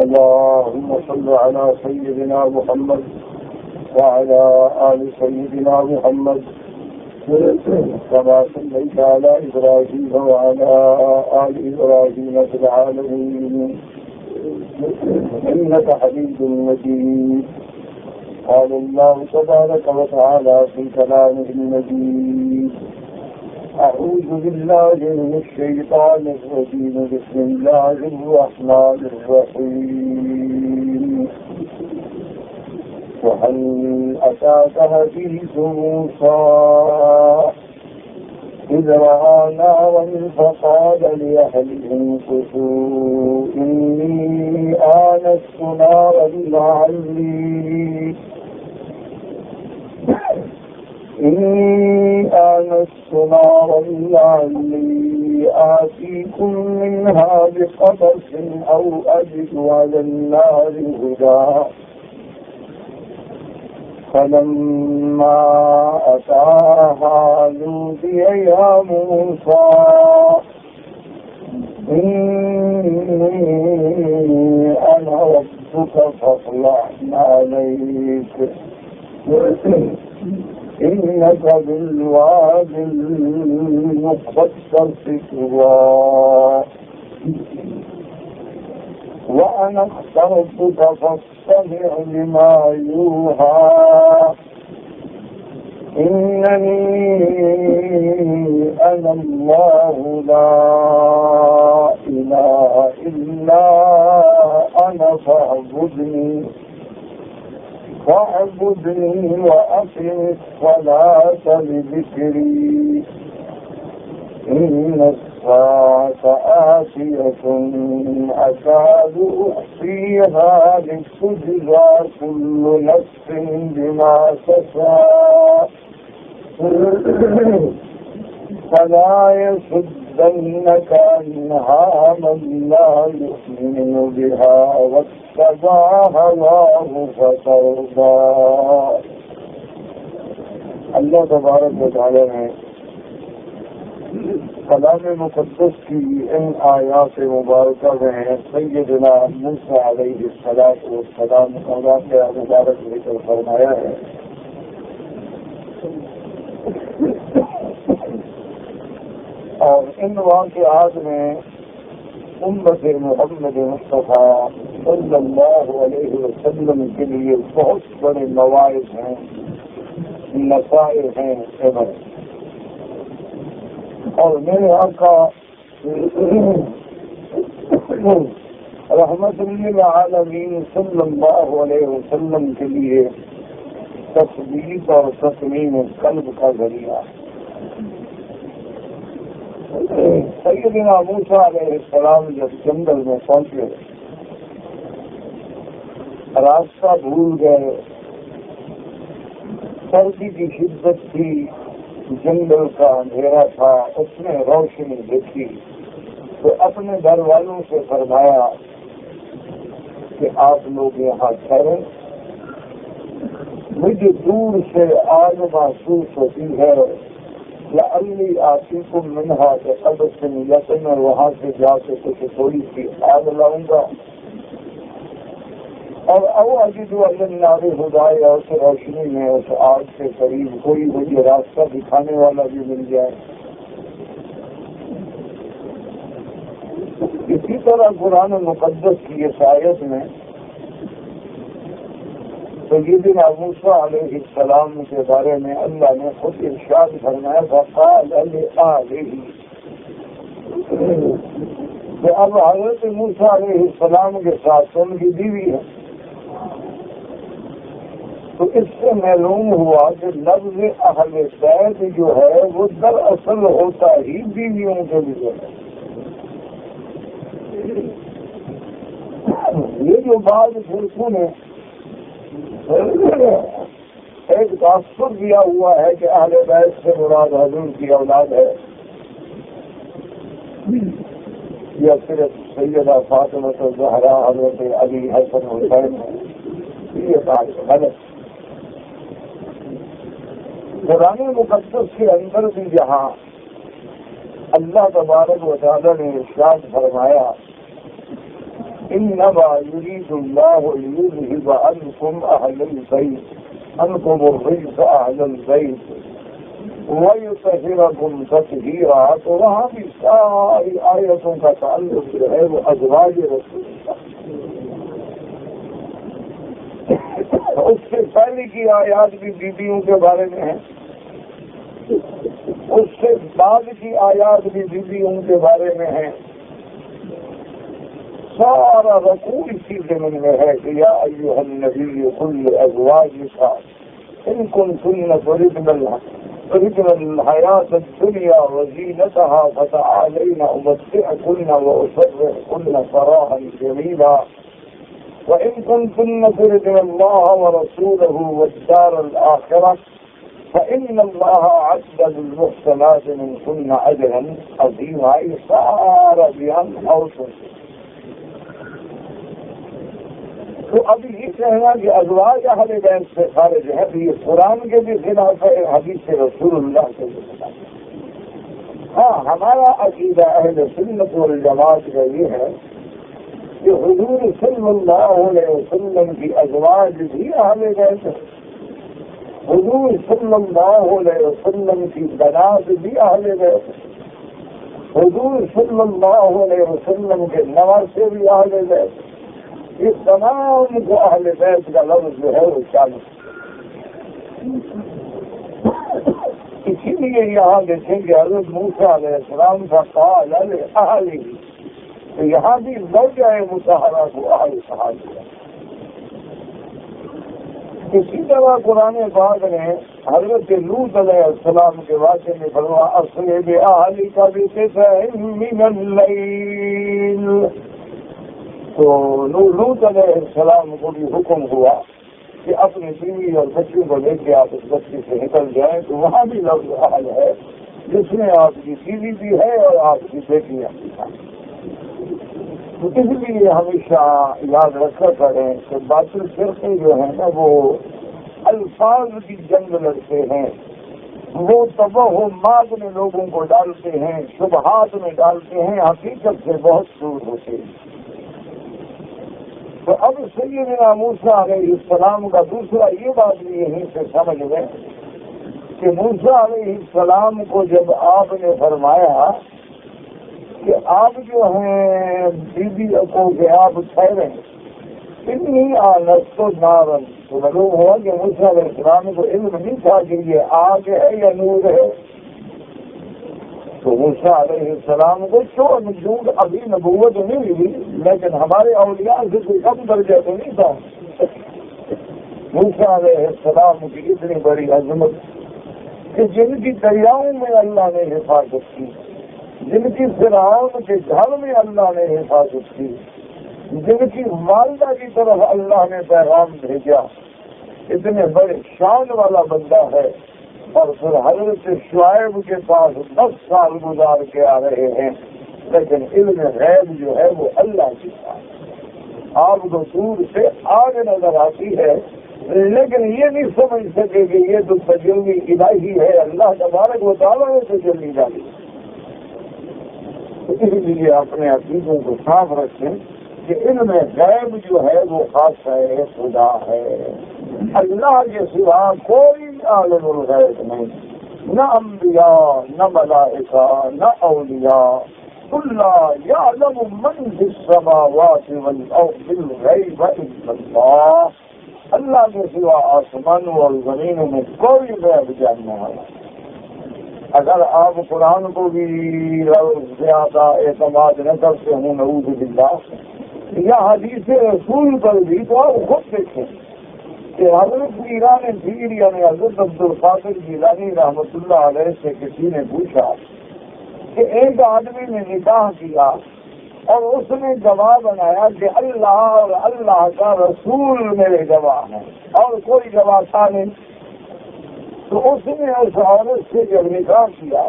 اللهم صل على سيدنا محمد وعلى آل سيدنا محمد كما صليت على إبراهيم وعلى آل إبراهيم في العالمين إنك حميد مجيد. قال الله تبارك وتعالى في كلامه المجيد: أعوذ بالله من الشيطان الرجيم. بسم الله الرحمن الرحيم. وهل أتاك حديث موسى إذ رأى نارا فقال لأهلهم كثوا إني آنست نارا لعلي آتيكم منها بقبس أو أجد على النار هدى. فلما أتاها نودي يا موسى إني أنا ربك فاخلع عليك إنك بالواد المقدس طوى وأنا اخترتك فاستمع لما يوحى إنني أنا الله لا إله إلا أنا فاعبدني وأقم الصلاة لذكري إن الساعة آتية أكاد أخفيها لتجزى كل نفس بما تشاء فلا يصدنك عنها من لا يؤمن بها واتبع هواه فترضى. اللہ تبارک و تعالی نے کلام مقدس کی ان آیات مبارکہ میں سیدنا موسیٰ علیہ السلام کا واقعہ مبارک لے کر فرمایا ہے. اور ان واقعات میں امت محمد مصطفیٰ صلی اللہ علیہ وسلم کے لیے بہت بڑے مواعظ ہیں، نصائح ہیں، عبر. اور میرے آقا رحمت للعالمین صلی اللہ علیہ وسلم کے لیے تثبیت اور تسلیم قلب کا ذریعہ. سیدنا موسیٰ علیہ السلام جب جنگل میں پہنچے، راستہ بھول گئے، سردی کی شدت تھی، جنگل کا اندھیرا تھا، اس نے روشنی دیکھی تو اپنے گھر والوں سے فرمایا کہ آپ لوگ یہاں ٹھہریں، مجھے دور سے آگ محسوس ہوتی ہے، لعلی آتیکم منہا بقبس، لیکن میں وہاں سے جا کے کچھ تھوڑی سی آگ لاؤں گا، اور او اجد علی النار ہدی، اور اس روشنی میں اس آگ کے قریب کوئی مجھے راستہ دکھانے والا بھی مل جائے. اسی طرح قرآن مقدس کی اس آیت میں سیدنا موسیٰ علیہ السلام کے بارے میں اللہ نے خود ارشاد فرمایا فقال لآلہ، کہ اب حضرت موسیٰ علیہ السلام کے ساتھ ان کی بیوی ہے، تو اس سے معلوم ہوا کہ لفظ اہل بیت جو ہے وہ دراصل ہوتا ہی بیویوں کے لیے ہے. یہ جو بعض فرقوں نے ایک تاثر دیا ہوا ہے کہ اہل بیت سے مراد حضور کی اولاد ہے، یا صرف سیدہ فاطمہ الزہرا، حضرت علی، حسن، حسین ہے، یہ بات غلط. قرآن مقدس کے اندر بھی جہاں اللہ تبارک و تعالی نے ارشاد فرمایا انما يريد الله ليذهب عنكم اهل البيت عنكم الرجس اهل البيت ويطهركم تطہیرا. تو وہاں بھی ساری آیتوں کا تعلق جو ہے وہ ازواج رسول اللہ. اس سے پہلے کی آیات بھی بیویوں کے بارے میں ہیں, اس سے بعد کی آیات بھی بیویوں کے بارے میں ہیں. سارا رکوع اسی زمین میں ہے کہ یا ایھا النبی قل لازواجک ان کنتن تردن الحیاۃ الدنیا وزینتها فتعالین امتعکن واسرحکن سراحا جمیلا وإن كنتن تردن الله ورسوله والدار الآخرة فإن الله أعد للمحسنات منكن أجرا عظيما. صار بیان اوسط. تو اب یہ کہنا کہ ازواج اہل بیت سے خارج ہے تو یہ قرآن کے بھی خلاف ہے, حدیث رسول اللہ کے بھی خلاف ہے. ہاں, ہمارا عقیدہ اہل سنت والجماعت کا یہ ہے کہ حضور صلی اللہ علیہ وسلم کی ازواج بھی اہل بیت ہیں, حضور صلی اللہ علیہ وسلم کی بنات بھی اہل بیت ہیں, حضور صلی اللہ علیہ وسلم کے نواسے بھی اہل بیت ہیں. یہ تمام کو اہل بیت کا لفظ جو ہے وہ شامل. اسی لیے یہاں دیکھیں کہ حضرت موسیٰ علیہ السلام کا قال لأہلہ, تو یہاں بھی زوجہ مطہرہ کو اہل کہا گیا. اسی طرح قرآن پاک نے حضرت لوط علیہ السلام کے واقعے میں فرمایا اصلح بأہلک بقطع من اللیل. تو لوط علیہ السلام کو بھی حکم ہوا کہ اپنی بیوی اور بچوں کو لے کے آپ اس بستی سے نکل جائیں. تو وہاں بھی لفظ اہل ہے جس میں آپ کی بیوی بھی ہے اور آپ کی بیٹیاں بھی ہیں. تو اس لیے ہمیشہ یاد رکھا کریں کہ باطل فرقے جو ہیں نا وہ الفاظ کی جنگ لڑتے ہیں, وہ توہمات میں لوگوں کو ڈالتے ہیں, شبہات میں ڈالتے ہیں, حقیقت سے بہت دور ہوتے ہیں. تو اب سیدنا موسیٰ علیہ السلام کا دوسرا یہ بات بھی یہیں سے سمجھ لیں کہ موسیٰ علیہ السلام کو جب آپ نے فرمایا کہ آپ جو ہیں بیوی کو کہ آپ ٹھہریں اتنی آنست و نارن, تو معلوم ہوا کہ موسیٰ علیہ السلام کو علم نہیں تھا کہ یہ آگ ہے یا نور ہے. تو موسیٰ علیہ السلام کو چونکہ ابھی نبوت نہیں ملی لیکن ہمارے اولیاء سے کوئی کم درجہ تو نہیں تھا. موسیٰ علیہ السلام کی اتنی بڑی عظمت کہ جن کی دریاؤں میں اللہ نے حفاظت کی, جن کی فرعون کے گھر میں اللہ نے حفاظت کی, جن کی والدہ کی طرف اللہ نے پیغام بھیجا, اتنے بڑے شان والا بندہ ہے. اور پھر حضرت شعیب کے پاس 10 سال گزار کے آ رہے ہیں, لیکن علم غیب جو ہے وہ اللہ کی بات. آپ کو دور سے آگ نظر آتی ہے لیکن یہ نہیں سمجھ سکے کہ یہ تو تجلی الہی ہے, اللہ تبارک و تعالیٰ نے تجلی ڈالی. اس لیے اپنے عقیدوں کو صاف رکھیں کہ علم غیب جو ہے وہ خاص ہے, خدا ہے. اللہ کے سوا کوئی عالم الغیب نہیں, نہ انبیاء نہ ملائکہ نہ اولیاء. اللہ یعلم من فی السماوات والارض الغیب الا اللہ. اللہ کے سوا آسمانوں اور زمینوں میں کوئی غیب جاننے والا. اگر آپ قرآن کو بھی زیادہ اعتماد نہ کرتے ہوں نعوذ باللہ, یا حدیث رسول پر بھی, تو آپ خود دیکھیں کہ حضرت پیران پیر یعنی حضرت عبد القادر جیلانی رحمۃ اللہ علیہ سے کسی نے پوچھا کہ ایک آدمی نے نکاح کیا اور اس نے گواہ بنایا کہ اللہ اور اللہ کا رسول میرے گواہ ہیں اور کوئی گواہ تھا نہیں. تو اس نے اس عورت سے جب نکاح کیا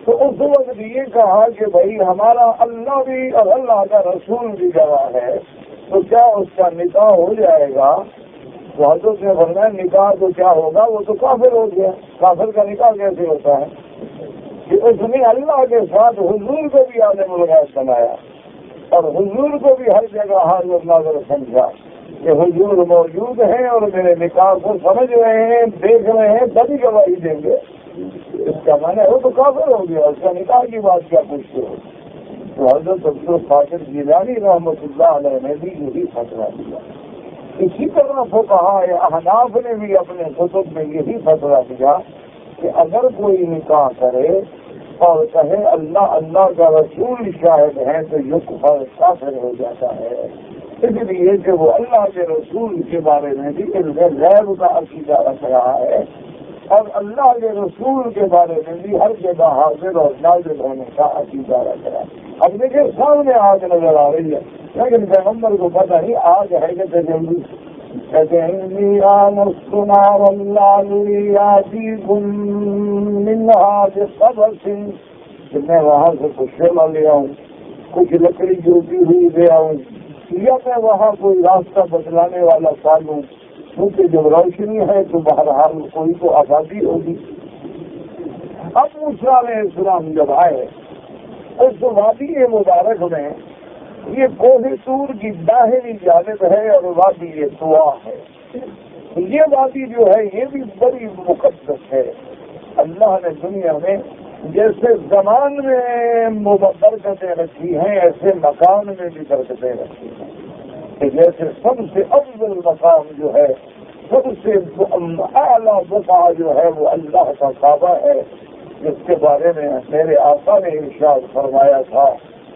تو اس وقت یہ کہا کہ بھائی ہمارا اللہ بھی اور اللہ کا رسول بھی گواہ ہے, تو کیا اس کا نکاح ہو جائے گا؟ تو حضرت نے فرمایا نکاح تو کیا ہوگا, وہ تو کافر ہو گیا. کافر کا نکاح کیسے ہوتا ہے کہ اس نے اللہ کے ساتھ حضور کو بھی عالم الغیب بنایا. اور حضور کو بھی ہر جگہ حاضر ناظر سمجھا کہ حضور موجود ہیں اور میرے نکاح کو سمجھ رہے ہیں، دیکھ رہے ہیں، تبھی گواہی دیں گے۔ اس کا معنی وہ تو کافر ہو گیا، اس کا نکاح کی بات کیا پوچھتے ہو؟ تو حضرت عبد القادر جیلانی رحمۃ اللہ علیہ نے بھی یہی فتویٰ دیا۔ اسی طرح فقہائے احناف نے بھی اپنے کتب میں یہی فتویٰ دیا کہ اگر کوئی نکاح کرے اور کہے اللہ اللہ کا رسول شاہد ہے تو یکفر کافر ہو جاتا ہے، اس لیے کہ وہ اللہ کے رسول کے بارے میں بھی علم غیب کا عقیدہ رکھ رہا ہے اور اللہ کے رسول کے بارے میں بھی ہر جگہ حاضر اور نازل ہونے کا عقیدہ رکھ رہا ہے۔ اب دیکھیں سامنے آگ نظر آ رہی ہے، لیکن پیغمبر کو پتہ نہیں آگ ہے کہ تجلی۔ کہتے ہیں کہ میں وہاں سے کچھ شیلا لے آؤں، کچھ لکڑی جوتی ہوئی لے آؤں، یا میں وہاں کوئی راستہ بدلانے والا پالوں، کیونکہ جب روشنی ہے تو بہرحال کوئی تو آزادی ہوگی۔ اب موسیٰ علیہ السلام جب آئے اس وادی مبارک میں، یہ کوہ طور کی داہنی جانب ہے اور وادی طوا ہے۔ یہ وادی جو ہے یہ بھی بڑی مقدس ہے۔ اللہ نے دنیا میں جیسے زمان میں برکتیں رکھی ہیں ایسے مکان میں بھی برکتیں رکھی ہیں، کہ جیسے سب سے افضل مقام جو ہے، سب سے اعلیٰ بقعہ جو ہے وہ اللہ کا کعبہ ہے، جس کے بارے میں میرے آقا نے ارشاد فرمایا تھا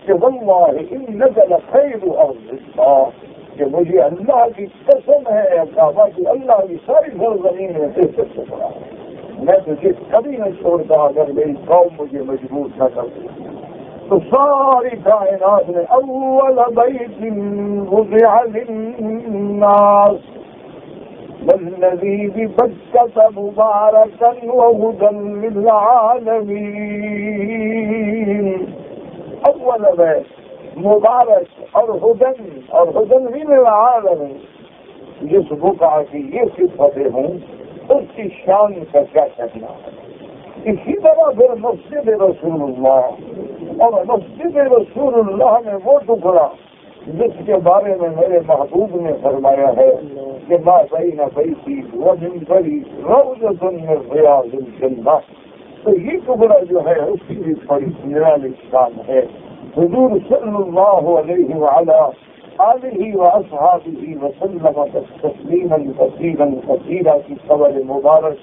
کہ واللہ انک لخیر ارض اللہ، کہ مجھے اللہ کی قسم ہے کعبہ کی، اللہ کی ساری سرزمین میں سے سب سے بڑا ہے، میں تجھے کبھی نہ چھوڑتا اگر میری قوم مجھے مجبور نہ کرتی۔ تو ساری کائنات میں اول بیت وضع للناس والذی ببکۃ مبارکا وہدی للعالمین، اول بیت مبارک اور ہدن للعالمین، جس بقعہ کی یہ صفتیں ہوں اس کی شان کا کیا کہنا ہے۔ اسی طرح پھر مسجد رسول اللہ، اور مسجد رسول اللہ میں وہ ٹکڑا جس کے بارے میں میرے محبوب نے فرمایا ہے کہ ما بین بیتی و منبری روضۃ من ریاض الجنہ، تو یہ ٹکڑا جو ہے اس کی بھی بڑی نرالی شان ہے۔ حضور صلی اللہ علیہ وعلی آلہ و اصحابہ وسلم تسلیما کثیرا کثیرا کی قبر مبارک،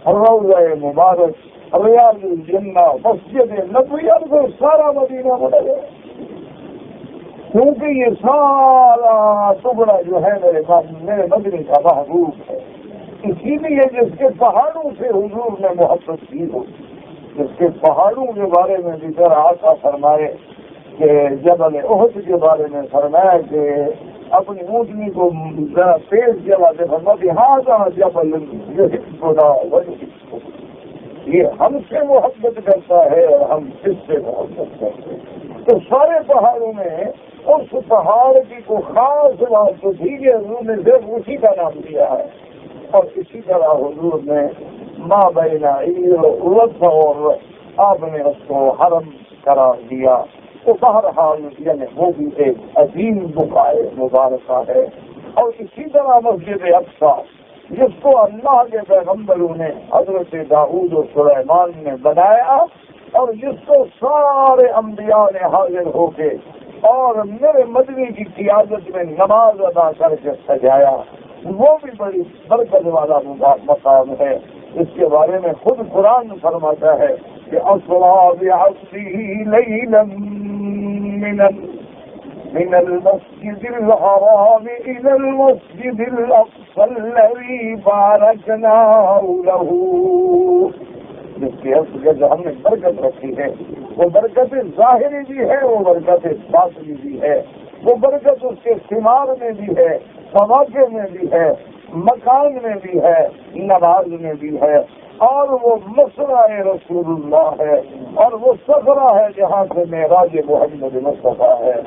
روضہ مبارک، ریاض الجنہ، مسجد نبوی، اور سارا مدینہ منورہ، کیونکہ یہ سارا ٹکڑا جو ہے میرے مدنی کا محبوب ہے۔ اسی لیے جس کے پہاڑوں سے حضور نے محبت کی ہو، جس کے پہاڑوں کے بارے میں بھی ذرا آقا فرمائے کہ جبل احد کے بارے میں فرمایا کہ اپنی اونٹنی کو ذرا تیز جلاتے فرماتے ہاں جبل خدا، یہ ہم سے محبت کرتا ہے اور ہم اس سے محبت کرتے ہیں۔ تو سارے پہاڑوں میں اس پہاڑ کی کو خاص بات تو تھی کہ حضور نے صرف اسی کا نام دیا ہے، اور اسی طرح حضور نے ماں بین عیر اور آپ نے اس کو حرم قرار دیا۔ تو بہرحال یعنی وہ بھی ایک عظیم بقعہ مبارکہ ہے۔ اور اسی طرح مسجد اقصیٰ جس کو اللہ کے پیغمبروں نے حضرت داؤد و سلیمان نے بنایا اور جس کو سارے انبیاء نے حاضر ہو کے اور میرے مدنی کی قیادت میں نماز ادا کر کے سجایا، وہ بھی بڑی برکت والا مقام ہے۔ اس کے بارے میں خود قرآن فرماتا ہے کہ اسریٰ بعبدہ لیلا من المسجد الحرام إلى المسجد الأقصى الذي باركنا له، جس کی جو ہم نے برکت رکھی ہے وہ برکت ظاہری بھی ہے، وہ برکت باطنی بھی ہے، وہ برکت اس کے ثمار میں بھی ہے، مواقع میں بھی ہے، مکان میں بھی ہے، نماز میں بھی ہے، اور وہ مسرح رسول اللہ ہے، اور وہ صخرہ ہے جہاں سے معراج محمد مصطفیٰ ہے،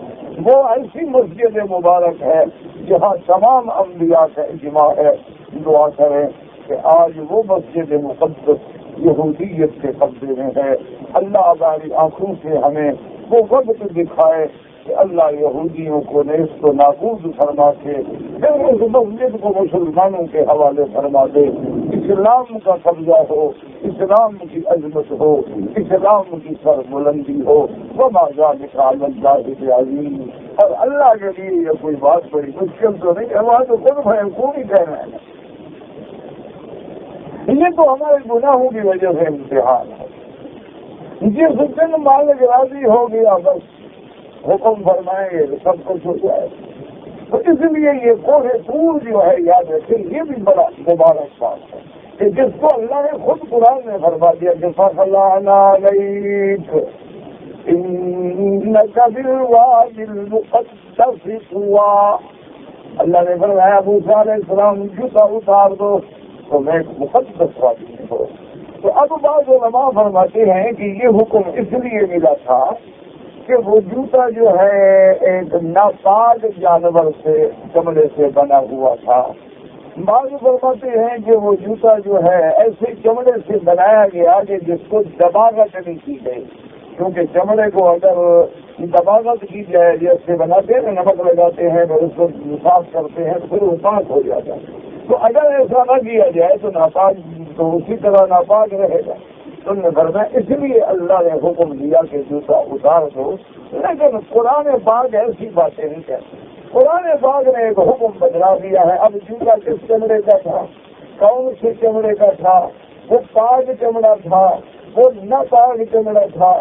وہ ایسی مسجد مبارک ہے جہاں تمام انبیاء کا اجماع ہے۔ دعا کریں کہ آج وہ مسجد مقدس یہودیت کے قبضے میں ہے، اللہ ہماری آنکھوں سے ہمیں وہ وقت دکھائے کہ اللہ یہودیوں کو نیست و نابود فرما کے پھر اس مسجد کو مسلمانوں کے حوالے فرما دے، اسلام کا قبضہ ہو، اسلام کی عظمت ہو، اسلام کی سربلندی ہو، وما ذلک علی اللہ بعزیز۔ اور اللہ کے لیے یہ کوئی بات بڑی مشکل تو نہیں ہے، وہاں تو خود خوب ہی کہہ رہے ہیں۔ یہ تو ہمارے گناہوں کی وجہ سے امتحان ہے۔ جس دن مالک راضی ہو گیا بس حکم فرمائیں گے سب کچھ ہو جائے، تو اس لیے یہ کوہ طور جو ہے یاد رکھیں، یہ بھی بڑا مبارک بات ہے کہ جس کو اللہ نے خود قرآن میں فرما دیا کہ فَخَلَعْنَا عَلَيْكَ إِنَّكَ بِالْوَادِ الْمُقَدَّسِ طُوًى۔ اللہ نے فرمایا موسیٰ علیہ السلام جوتا اتار دو، تو میں ایک مقدس وادی میں ہو۔ تو اب بعض علماء فرماتے ہیں کہ یہ حکم اس لیے ملا تھا کہ وہ جوتا جو ہے ایک ناپاک جانور سے چمڑے سے بنا ہوا تھا۔ بعض فرماتے ہیں کہ وہ جوتا جو ہے ایسے چمڑے سے بنایا گیا کہ جس کو دباغت نہیں کی گئی، کیونکہ چمڑے کو اگر دباغت کی جائے، جیسے بناتے ہیں نمک لگاتے ہیں پھر اس کو صاف کرتے ہیں تو پھر وہ پاک ہو جاتا ہے، تو اگر ایسا نہ کیا جائے تو ناپاک تو اسی طرح ناپاک رہے گا۔ تو فرمایا اس لیے اللہ نے حکم دیا کہ جوتا اتار دو، لیکن قرآن پاک ایسی باتیں نہیں کہتے۔ قرآن پاک نے ایک حکم بدلا دیا ہے۔ اب جوتا کس چمڑے کا تھا، کون سے چمڑے کا تھا، وہ پاک چمڑا تھا، وہ ناپاک چمڑا تھا،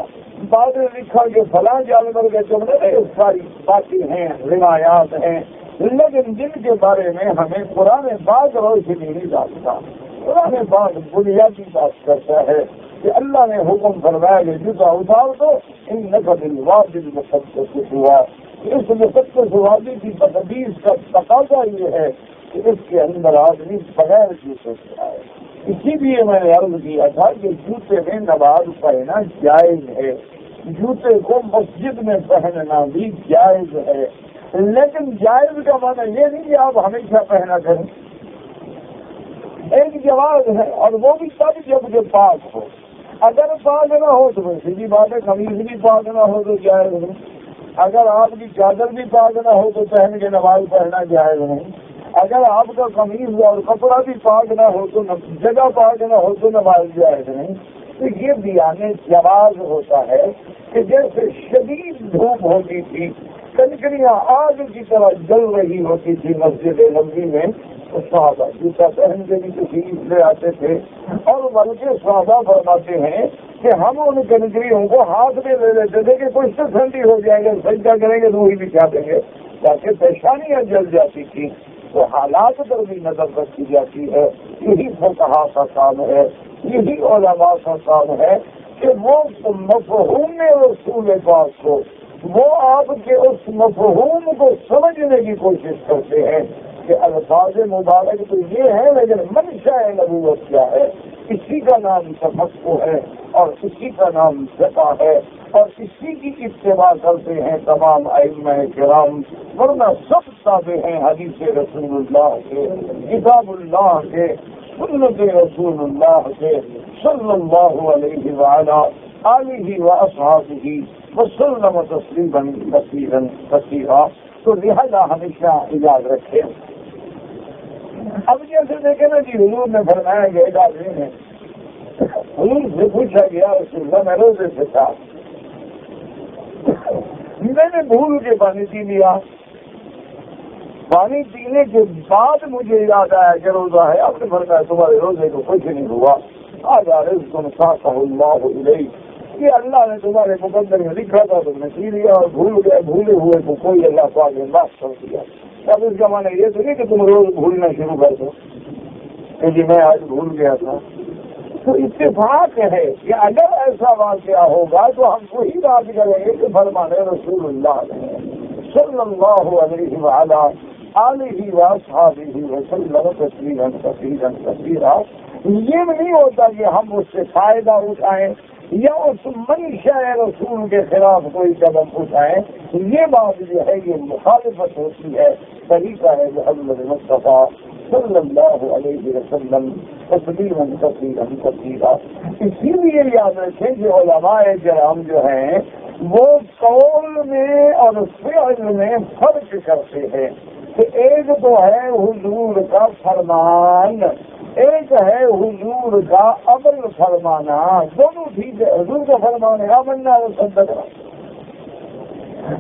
بعد میں لکھا کہ فلاں جانور کے چمڑے ساری باتیں ہیں، روایات ہیں، لیکن جن کے بارے میں ہمیں قرآن پاک روشنی نہیں ڈالتا۔ قرآن پاک بنیادی بات کرتا ہے کہ اللہ نے حکم فرمایا کہ جوتا اتار دو، انک بالوادی المقدس طویٰ۔ اس مقدس وادی کی تقدیس کا تقاضا یہ ہے کہ اس کے اندر آدمی بغیر جوتے سے آئے۔ اسی لیے میں نے عرض کیا تھا کہ جوتے میں نماز پڑھنا جائز ہے، جوتے کو مسجد میں پہننا بھی جائز ہے، لیکن جائز کا معنی یہ نہیں کہ آپ ہمیشہ پہنا کریں۔ ایک جواز ہے، اور وہ بھی تب جب کہ پاک ہو۔ اگر پاک نہ ہو تو سیدھی بات ہے قمیض بھی پاک نہ ہو تو جائز نہیں، اگر آپ کی چادر بھی پاک نہ ہو تو پہن کے نماز پڑھنا جائز نہیں، اگر آپ کا قمیض اور کپڑا بھی پاک نہ ہو تو جگہ پاک نہ ہو تو نماز جائز نہیں۔ تو یہ بیان جواز ہوتا ہے کہ جیسے شدید دھوپ ہوتی تھی، کنکریاں آگ کی طرح جل رہی ہوتی تھی مسجد نبوی میں، تو صحابہ جوتا پہن کے بھی تشریف لے آتے تھے، اور بلکہ صحابہ فرماتے ہیں کہ ہم ان کنکریوں کو ہاتھ میں لے لیتے تھے کہ کچھ تو ٹھنڈی ہو جائے گا، سجدہ کریں گے تو وہی بچھا دیں گے، تاکہ پیشانیاں جل جاتی تھی۔ تو حالات پر بھی نظر رکھی جاتی ہے۔ یہی فقہا کا کام ہے، یہی علماء کا کام ہے کہ وہ مفہوم رسول پاک کو، وہ آپ کے اس مفہوم کو سمجھنے کی کوشش کرتے ہیں کہ الفاظ مبارک تو یہ ہے، لیکن منشاء نبوت کیا ہے، اسی کا نام تفقہ ہے اور اسی کا نام فقہ ہے، اور اسی کی اتباع کرتے ہیں تمام ائمہ کرام، ورنہ سب تابع ہیں حدیث رسول اللہ کے، کتاب اللہ کے، سنت رسول اللہ کے صلی اللہ علیہ وعلا آلہ واصحابہ وسلم تسلیما کثیرا کثیرا۔ تو لہذا ہمیشہ یاد رکھیں۔ اب جیسے دیکھیں نا جی، حضور نے فرمایا کہ ایک آدمی نے حضور سے پوچھا گیا رسول اللہ میں روزے سے تھا، میں نے بھول کے پانی پی لیا، پانی پینے کے بعد مجھے یاد آیا کہ روزہ ہے۔ آپ نے فرمایا تمہارے روزے کو کچھ نہیں ہوا، آج رزق ساقہ اللہ الیک، یہ اللہ نے تمہارے مقدر میں لکھا تھا، تم نے پی لیا اور بھول گئے، بھولے ہوئے کو کوئی اللہ پاک نے معاف کر دیا۔ اب اس کا معنی یہ تو نہیں کہ تم روز بھولنا شروع کر دو کہ جی میں آج بھول گیا تھا۔ تو اتفاق ہے کہ اگر ایسا واقعہ ہوگا تو ہم وہی بات کریں گے کہ فرمان رسول اللہ نے صلی اللہ علیہ وعلا آلہ واصحابہ وسلم تسلیما کثیرا کثیرا۔ یہ نہیں ہوتا کہ ہم اس سے فائدہ اٹھائیں یا اس منشاء رسول کے خلاف کوئی قدم اٹھائیں، یہ بات جو ہے یہ مخالفت ہوتی ہے۔ طریقہ ہے محمد مصطفیٰ صلی اللہ علیہ وسلم تسلیما کثیرا کثیرا۔ اسی لیے یاد رکھیں کہ علماء کرام جو ہیں وہ قول میں اور فعل میں فرق کرتے ہیں کہ ایک تو ہے حضور کا فرمان، ایک ہے حضور کا عمل فرمانا، دونوں ٹھیک ہے، حضور کا فرمان ہے آمنا وصدقنا،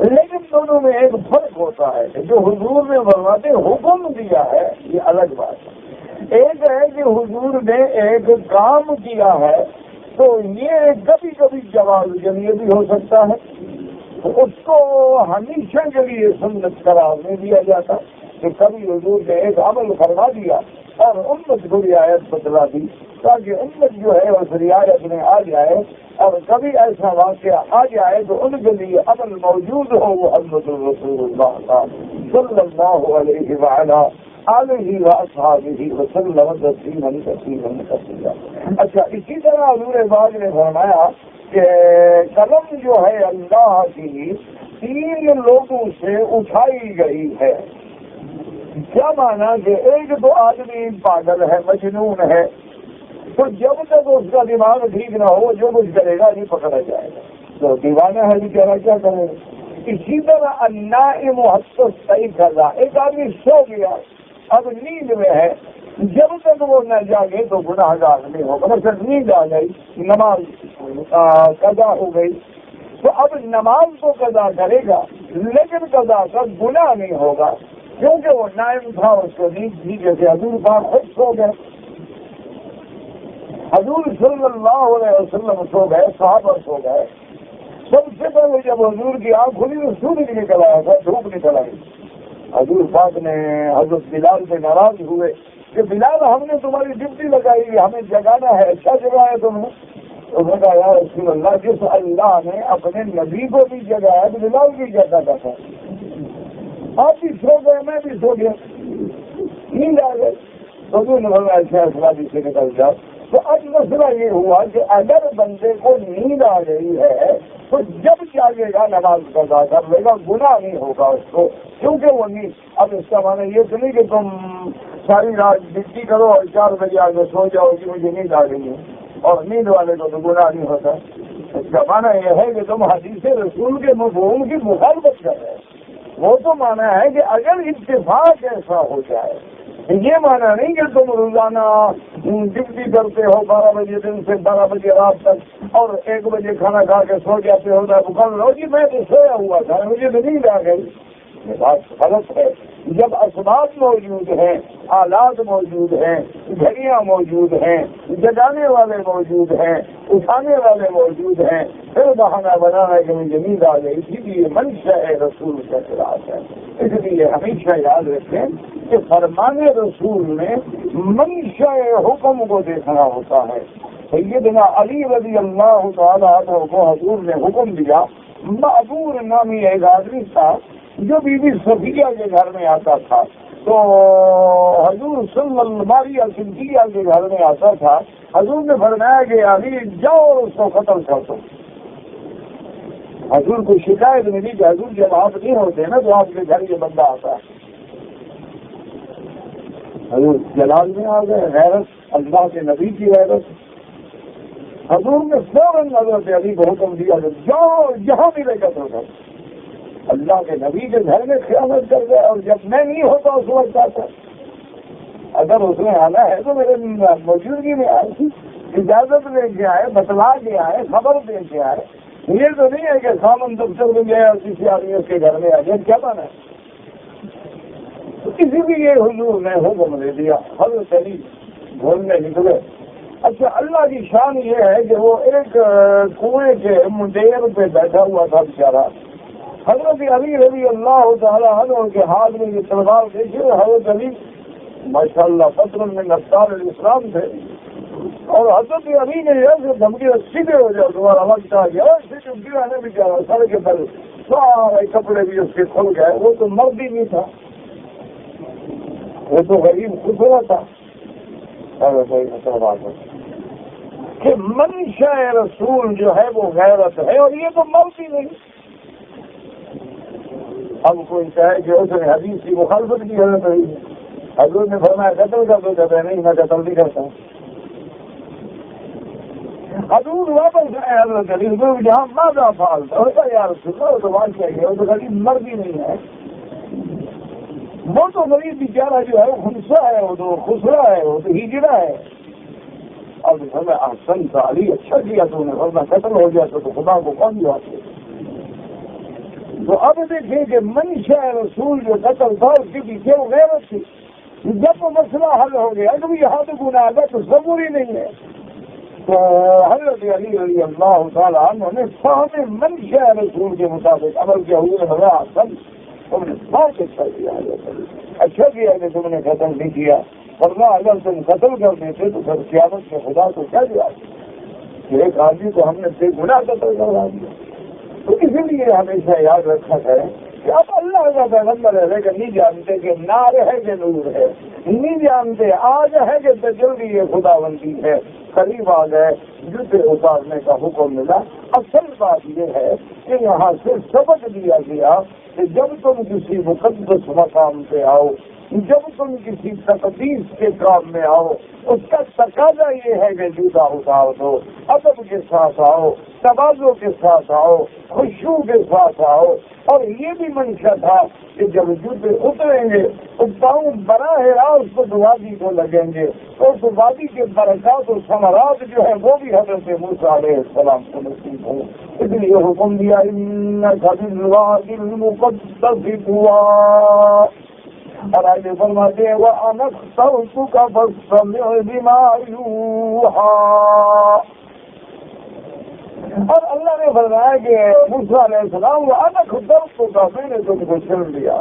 لیکن دونوں میں ایک فرق ہوتا ہے کہ جو حضور نے فرماتے حکم دیا ہے یہ الگ بات ہے، ایک ہے کہ حضور نے ایک کام کیا ہے تو یہ کبھی کبھی جواز یہ بھی ہو سکتا ہے، اس کو ہمیشہ کے لیے سنت قرار نہیں دیا جاتا کہ کبھی حضور نے ایک عمل فرما دیا اور امت کو رعایت بتلا دی تاکہ امت جو ہے اس رعایت میں آ جائے، اور کبھی ایسا واقعہ آ جائے تو ان کے لیے عمل موجود ہو وہ محمد رسول اللہ صلی اللہ علیہ وآلہ آلہ واصحابہ وسلم تسلیما کثیرا کثیرا۔ اچھا، اسی طرح حضور پاک نے فرمایا کہ قلم جو ہے اللہ کی 3 لوگوں سے اٹھائی گئی ہے۔ کیا مانا کہ ایک تو آدمی پاگل ہے، مجنون ہے، تو جب تک اس کا دماغ ٹھیک نہ ہو جو کچھ کرے گا نہیں پکڑا جائے گا، تو دیوانہ ہے بیچارہ کیا کرے گا۔ اسی طرح النائم حتی استیقظ، ایک آدمی سو گیا اب نیند میں ہے، جب تک وہ نہ جاگے تو گناہ گار نہیں ہوگا۔ مثلا نیند آ گئی، نماز قضا ہو گئی تو اب نماز تو قضا کرے گا لیکن قضا کا گناہ نہیں ہوگا کیونکہ وہ نائم تھا، اس کو نیند تھی، جیسے حضور پاک خود سو گئے، حضور صلی اللہ علیہ وسلم سو گئے، صحابہ سو گئے۔ سب سے پہلے جب حضور کی آنکھ کھلی تو سورج نکل آیا تھا، دھوپ نکل آئی، حضور پاک نے حضرت بلال سے ناراض ہوئے کہ بلال ہم نے تمہاری ڈیوٹی لگائی ہمیں جگانا ہے، اچھا جگایا تم نے؟ انہوں نے کہا یا رسول اللہ جس اللہ نے اپنے نبی کو بھی جگایا تو بلال بھی جگاتا تھا، آپ بھی سو گئے میں بھی سو گیا، نیند آ گئی، حضور نے فرمایا اچھا اسلام سے نکل جاؤ۔ تو اب مسئلہ یہ ہوا کہ اگر بندے کو نیند آ گئی ہے تو جب جاگے گا نماز قضا کر لے گا، گناہ نہیں ہوگا اس کو، کیونکہ وہ نیند۔ اب اس کا معنی یہ تو نہیں کہ تم ساری رات ڈیوٹی کرو اور 4 بجے آ کے سو جاؤ کہ مجھے نیند آ گئی ہے، اور نیند والے کو تو گناہ نہیں ہوتا۔ اس کا معنی یہ ہے کہ تم حدیث رسول کے مفہوم کی مخالفت کر رہے ہیں۔ وہ تو معنی ہے کہ اگر اتفاق ایسا ہو جائے، یہ مانا نہیں کہ تم روزانہ ڈیوٹی کرتے ہو 12 بجے دن سے 12 بجے رات تک اور 1 بجے کھانا کھا کے سو جاتے ہو لو جی میں تو سویا ہوا تھا مجھے تو نیند آ گئی، یہ بات غلط ہے۔ جب اسباب موجود ہیں، آلات موجود ہیں، گھڑیاں موجود ہیں، جگانے والے موجود ہیں، اٹھانے والے موجود ہیں، پھر بہانہ بنانا کہ مجھے نیند آ گئی، اسی لیے منشا رسول کے خلاف ہے۔ اس لیے ہمیشہ یاد رکھیں کہ فرمان رسول میں منشا حکم کو دیکھنا ہوتا ہے۔ سیدنا علی رضی اللہ تعالیٰ عنہ کو حضور نے حکم دیا، معبور نامی ایک آدمی تھا جو بی بی صفیہ کے گھر میں آتا تھا، تو حضور صلی اللہ علیہ وسلم کے گھر میں آتا تھا، حضور نے فرمایا کہ علی جاؤ اور اس کو قتل کر دو۔ حضور کو شکایت ملی کہ حضور جب آپ نہیں ہوتے نا تو آپ کے گھر یہ بندہ آتا ہے۔ حضور جلال میں آ گئے، غیرت اللہ کے نبی کی غیرت، حضور نے فوراً حضرت علی کو حکم دیا کہ جاؤ جہاں ملے قتل کر، اللہ کے نبی کے گھر میں خیانت کر گئے، اور جب میں نہیں ہوتا اس وقت آتا، اگر اس نے آنا ہے تو میرے موجودگی میں آئے، اجازت لے کے آئے، بتلا کے آئے، خبر دے کے آئے، یہ تو نہیں ہے کہ سامن دفتر میں گیا اور کسی آدمی اس کے گھر میں آ گیا، کیا مانا ہے؟ کسی بھی یہ حضور نے حکم دے دیا، حضرت علی گھومنے نکلے۔ اچھا، اللہ کی شان یہ ہے کہ وہ ایک کنویں کے منڈیر پہ بیٹھا ہوا تھا بیچارہ، حضرت علی رضی اللہ تعالیٰ عنہ کے ہاتھ میں یہ تلوار دیکھے، حضرت علی ماشاءاللہ فضل میں نفتار الاسلام تھے، اور حضرت علی نے یہ دھمکی سیدھے ہو جاؤ تمہارا وقت آ گیا، اور اسے چمکی رہنے بھی جا رہا سر کے بل سارے کپڑے بھی اس کے کھل گئے، وہ تو مرد ہی نہیں تھا، وہ تو غریب خسرا تھا۔ کہ منشا رسول جو ہے وہ غیرت ہے، اور یہ تو مرد ہی نہیں۔ اب کوئی کہے کہ اس نے حدیث کی مخالفت کی حضرت رہی ہے، حضور نے فرمایا قتل کر دو، کہتے ہیں نہیں میں قتل نہیں کرتا ہوں۔ حضور واپس آئے حضرت علی جہاں ماذا فعلت، اور کہا یا رسول اللہ وہ تو بات چاہیے، وہ تو غریب مرد ہی نہیں ہے، وہ تو غریب بیچارہ جو ہے وہ خنسا ہے، وہ تو خسرا ہے، وہ تو ہجڑا ہے۔ اب ہمیں احسن تھا علی، اچھا کیا تو نے، ورنہ قتل ہو گیا تو خدا کو کون بات ہے۔ تو اب دیکھیں کہ منشا رسول جو قتل تھا اس کے پیچھے وہ غیرت تھی۔ جب وہ مسئلہ حل ہو گیا تو یہاں تو گناہ ہے تو ضروری نہیں ہے، تو حضرت علی رضی اللہ تعالیٰ عنہ نے فہم منشا رسول کے مطابق عمل کیا ہوئے ہوا حسن، تم نے بہت اچھا کیا، اچھا کیا کہ تم نے قتل نہیں کیا، ورنہ اگر تم قتل کر دیتے تو پھر قیامت میں خدا کو کیا جواب، ایک آدمی کو ہم نے بے گناہ قتل کروا دیا۔ تو اسی لیے ہمیشہ یاد رکھا ہے کہ اب اللہ کا پیغمبر ہے لیکن نہیں جانتے کہ نار ہے کہ نور ہے، نہیں جانتے آج ہے کہ تجلی یہ خدا بندی ہے، قریب آ گئے جوتے اتارنے کا حکم ملا۔ اصل بات یہ ہے کہ یہاں سے سبق دیا گیا کہ جب تم کسی مقدس مقام پہ آؤ، جب تم کسی تقدیس کے کام میں آؤ، اس کا تقاضا یہ ہے کہ جوتا اتار دو، ادب کے ساتھ آؤ، تواضع کے ساتھ آؤ، خشوع کے ساتھ آؤ۔ اور یہ بھی منشا تھا کہ جب جوتے اتریں گے تو پاؤں براہ راست وادی کو لگیں گے، تو اس وادی کے برکات اور ثمرات جو ہے وہ بھی حضرت موسیٰ علیہ السلام کو نصیب ہوں۔ اس لیے حکم دیا انک بالوادی المقدس طویٰ، اور آگے فرماتے ہیں وَأَنَا اخْتَرْتُكَ فَاسْتَمِعْ لِمَا يُوحَىٰ، اور اللہ نے فرمایا کہ موسیٰ علیہ السلام وَأَنَا اخْتَرْتُكَ، میں نے تم کو چن لیا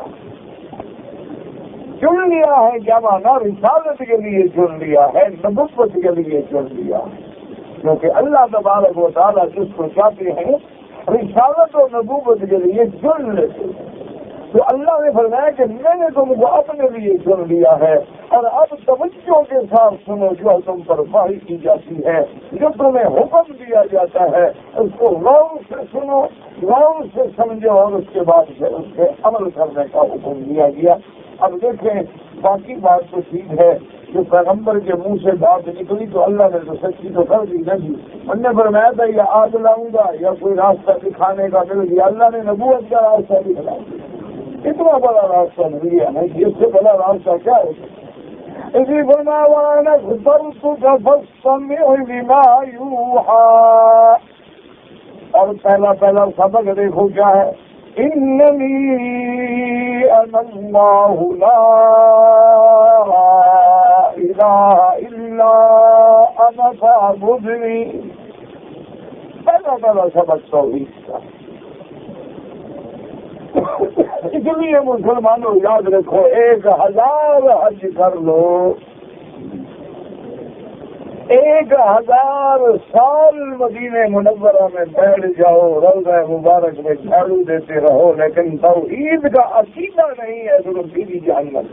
ہے، کیا مانا رسالت کے لیے چن لیا ہے، نبوت کے لیے چن لیا، کیونکہ اللہ تبارک و تعالیٰ جس کو چاہتے ہیں رسالت اور نبوت کے لیے چن لیتے ہیں۔ تو اللہ نے فرمایا کہ میں نے تم کو اپنے لیے چن لیا ہے، اور اب توجہ کے ساتھ سنو جو تم پر وحی کی جاتی ہے، جو تمہیں حکم دیا جاتا ہے اس کو غور سے سنو، غور سے سمجھو، اور اس کے بعد اس پہ عمل کرنے کا حکم دیا گیا۔ اب دیکھیں باقی بات تو ٹھیک ہے، جو پیغمبر کے منہ سے بات نکلی تو اللہ نے تو سچی تو کر دی نہیں، انہوں نے فرمایا تھا یا آگ لاؤں گا یا کوئی راستہ دکھانے کا مل گیا، اللہ نے نبوت کا راستہ دکھلا دیا۔ اتنا بڑا راستہ مل گیا نہیں، اس سے بڑا راستہ کیا ہے؟ اسی فرمایا وَأَنَا اخْتَرْتُكَ فَاسْتَمِعْ لِمَا يُوحَىٰ، اور پہلا سبق دیکھو کیا ہے، إِنَّنِي أَنَا اللَّهُ لَا إِلَٰهَ إِلَّا أَنَا فَاعْبُدْنِي، پہلا سبق توحید کا۔ اس لیے مسلمانوں یاد رکھو 1000 حج کر لو، 1000 سال مدینہ منورہ میں بیٹھ جاؤ، روضہ مبارک میں جھاڑو دیتے رہو، لیکن توحید کا عقیدہ نہیں ہے تو سیدھی جہنم۔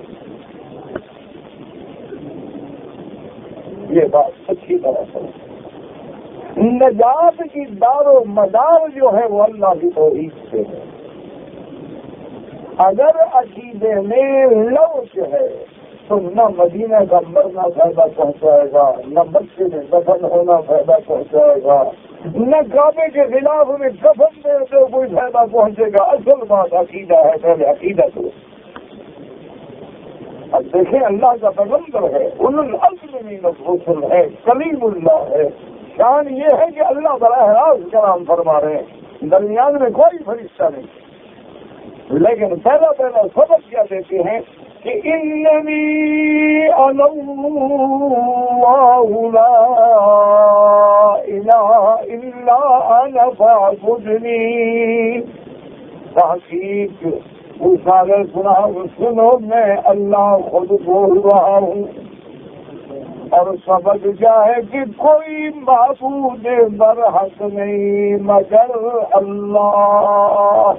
یہ بات اچھی طرح سمجھ، نجات کی دار و مدار جو ہے وہ اللہ کی توحید سے ہے۔ اگر عقیدے میں لوچ ہے تو نہ مدینہ کا مرنا فائدہ پہنچائے گا، نہ مکے میں دفن ہونا فائدہ پہنچائے گا، نہ کعبے کے خلاف میں دفن میں تو کوئی فائدہ پہنچے گا۔ اصل بات عقیدہ ہے، پہلے عقیدہ تو۔ اب دیکھیں اللہ کا پیغمبر ہے، اولو العزم من الرسل ہے، کلیم اللہ ہے، شان یہ ہے کہ اللہ براہ راست کلام فرما رہے ہیں، درمیان میں کوئی فرشتہ نہیں، لیکن پہلا سبق کیا دیتے ہیں کہ اننی انا اللہ لا الہ الا انا فاعبدنی۔ تحقیق سارے سنو میں اللہ خود بول رہا ہوں، اور سبق کیا ہے کہ کوئی معبود برحق نہیں مگر اللہ،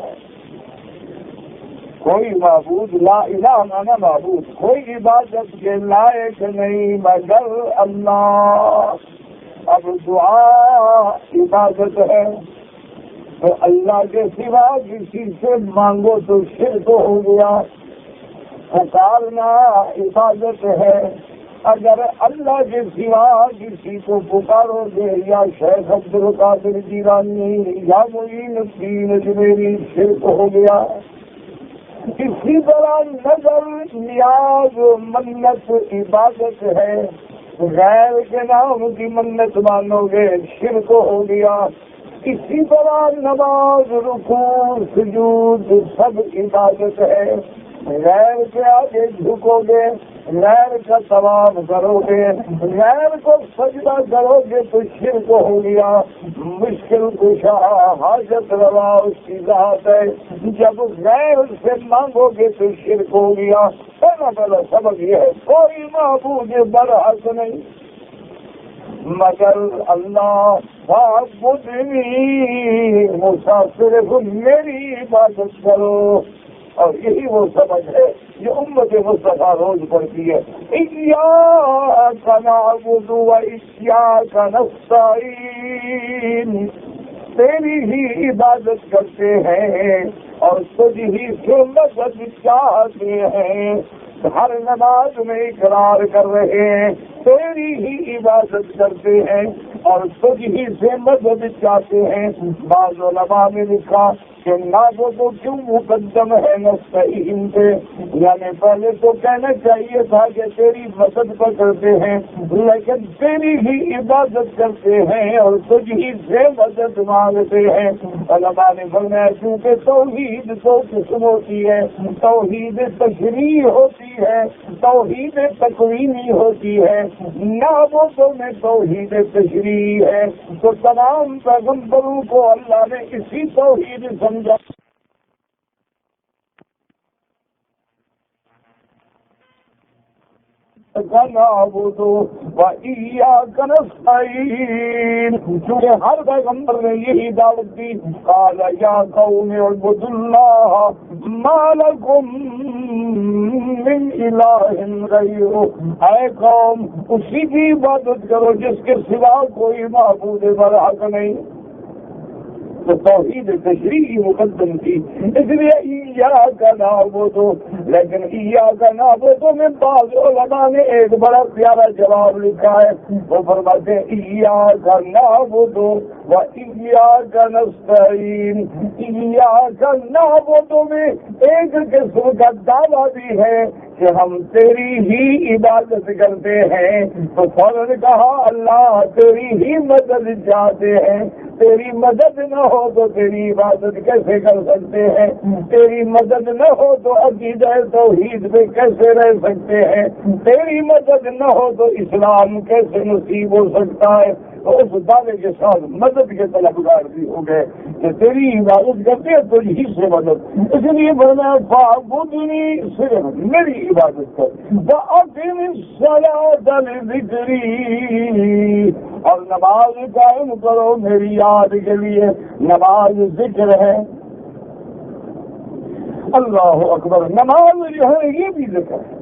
کوئی معبود، لا الہ مانا معبود، کوئی عبادت کے لائق نہیں مگر اللہ۔ اب دعا عبادت ہے تو اللہ کے سوا کسی سے مانگو تو شرک ہو گیا، پکارنا عبادت ہے اگر اللہ کے سوا کسی کو پکارو گے یا شیخ عبد القادر جیلانی یا معین الدین اجمیری، شرک ہو گیا۔ اسی طرح نظر، نیاز، منت عبادت ہے، غیر کے نام کی منت مانو گے شرک ہو گیا۔ اسی طرح نماز، رکوع، سجود سب عبادت ہے، غیر کے آگے جھکو گے، غیر کا ثواب کرو گے، غیر کو سجدہ کرو گے تو شرک ہو گیا۔ مشکل کشا، حاجت روا اس کی ذات ہے، جب غیر سے مانگو گے تو شرک ہو گیا۔ پہلا سبق یہ ہے، کوئی معبود برحق نہیں مگر اللہ، فاعبدنی، صرف میری عبادت کرو۔ اور یہی وہ سبق ہے جو امت مصطفیٰ روز پڑھتی ہے، ایاک نعبد و ایاک نستعین، تیری ہی عبادت کرتے ہیں اور تجھ ہی سے مدد چاہتے ہیں۔ ہر نماز میں اقرار کر رہے ہیں تیری ہی عبادت کرتے ہیں اور تجھ ہی سے مدد چاہتے ہیں۔ بعض علماء نے لکھا کہ نعبد تو کیوں مقدم ہے نستعین پہ، یعنی پہلے تو کہنا چاہیے تھا کہ تیری مدد کرتے ہیں، لیکن تیری ہی عبادت کرتے ہیں اور تجھ ہی سے مدد مانگتے ہیں۔ علماء نے فرمایا کیونکہ توحید دو قسم ہوتی ہے، توحید تشریع ہوتی ہے، توحید تکوینی ہوتی ہے۔ نعبدوں میں توحید تشریع ہے، تو تمام پیغمبروں کو اللہ نے اسی توحید سمجھا۔ نعبد و ایاک نستعین، کیونکہ ہر پیغمبر نے یہی دعوت دی، قال یا قوم اعبدوا اللہ ما لکم من الہ غیرہ، اے قوم اسی کی عبادت کرو جس کے سوا کوئی معبود برحق نہیں۔ تو توحید تشریعی مقدم تھی، اس لیے ایاک نعبد، لیکن ایاک نعبد میں بعض علماء نے ایک بڑا پیارا جواب لکھا ہے، وہ فرماتے ہیں ایاک نعبد و ایاک نستعین۔ ایاک نعبد میں ایک قسم کا دعویٰ بھی ہے کہ ہم تیری ہی عبادت کرتے ہیں، تو فوراً کہا اللہ تیری ہی مدد چاہتے ہیں، تیری مدد نہ ہو تو تیری عبادت کیسے کر سکتے ہیں، تیری مدد نہ ہو تو عقیدہ توحید پہ کیسے رہ سکتے ہیں، تیری مدد نہ ہو تو اسلام کیسے نصیب ہو سکتا ہے۔ اس دعوے کے ساتھ مدد کے طلبگار بھی ہو گئے کہ تیری عبادت کرتے ہیں تو یہی سے مدد، اس لیے فرمایا فاعبدنی، صرف میری عبادت کر، وأقم الصلاة لذکری، اور نماز قائم کرو میری یاد کے لیے۔ نماز ذکر ہے، اللہ اکبر، نماز جو ہے یہ بھی ذکر ہے۔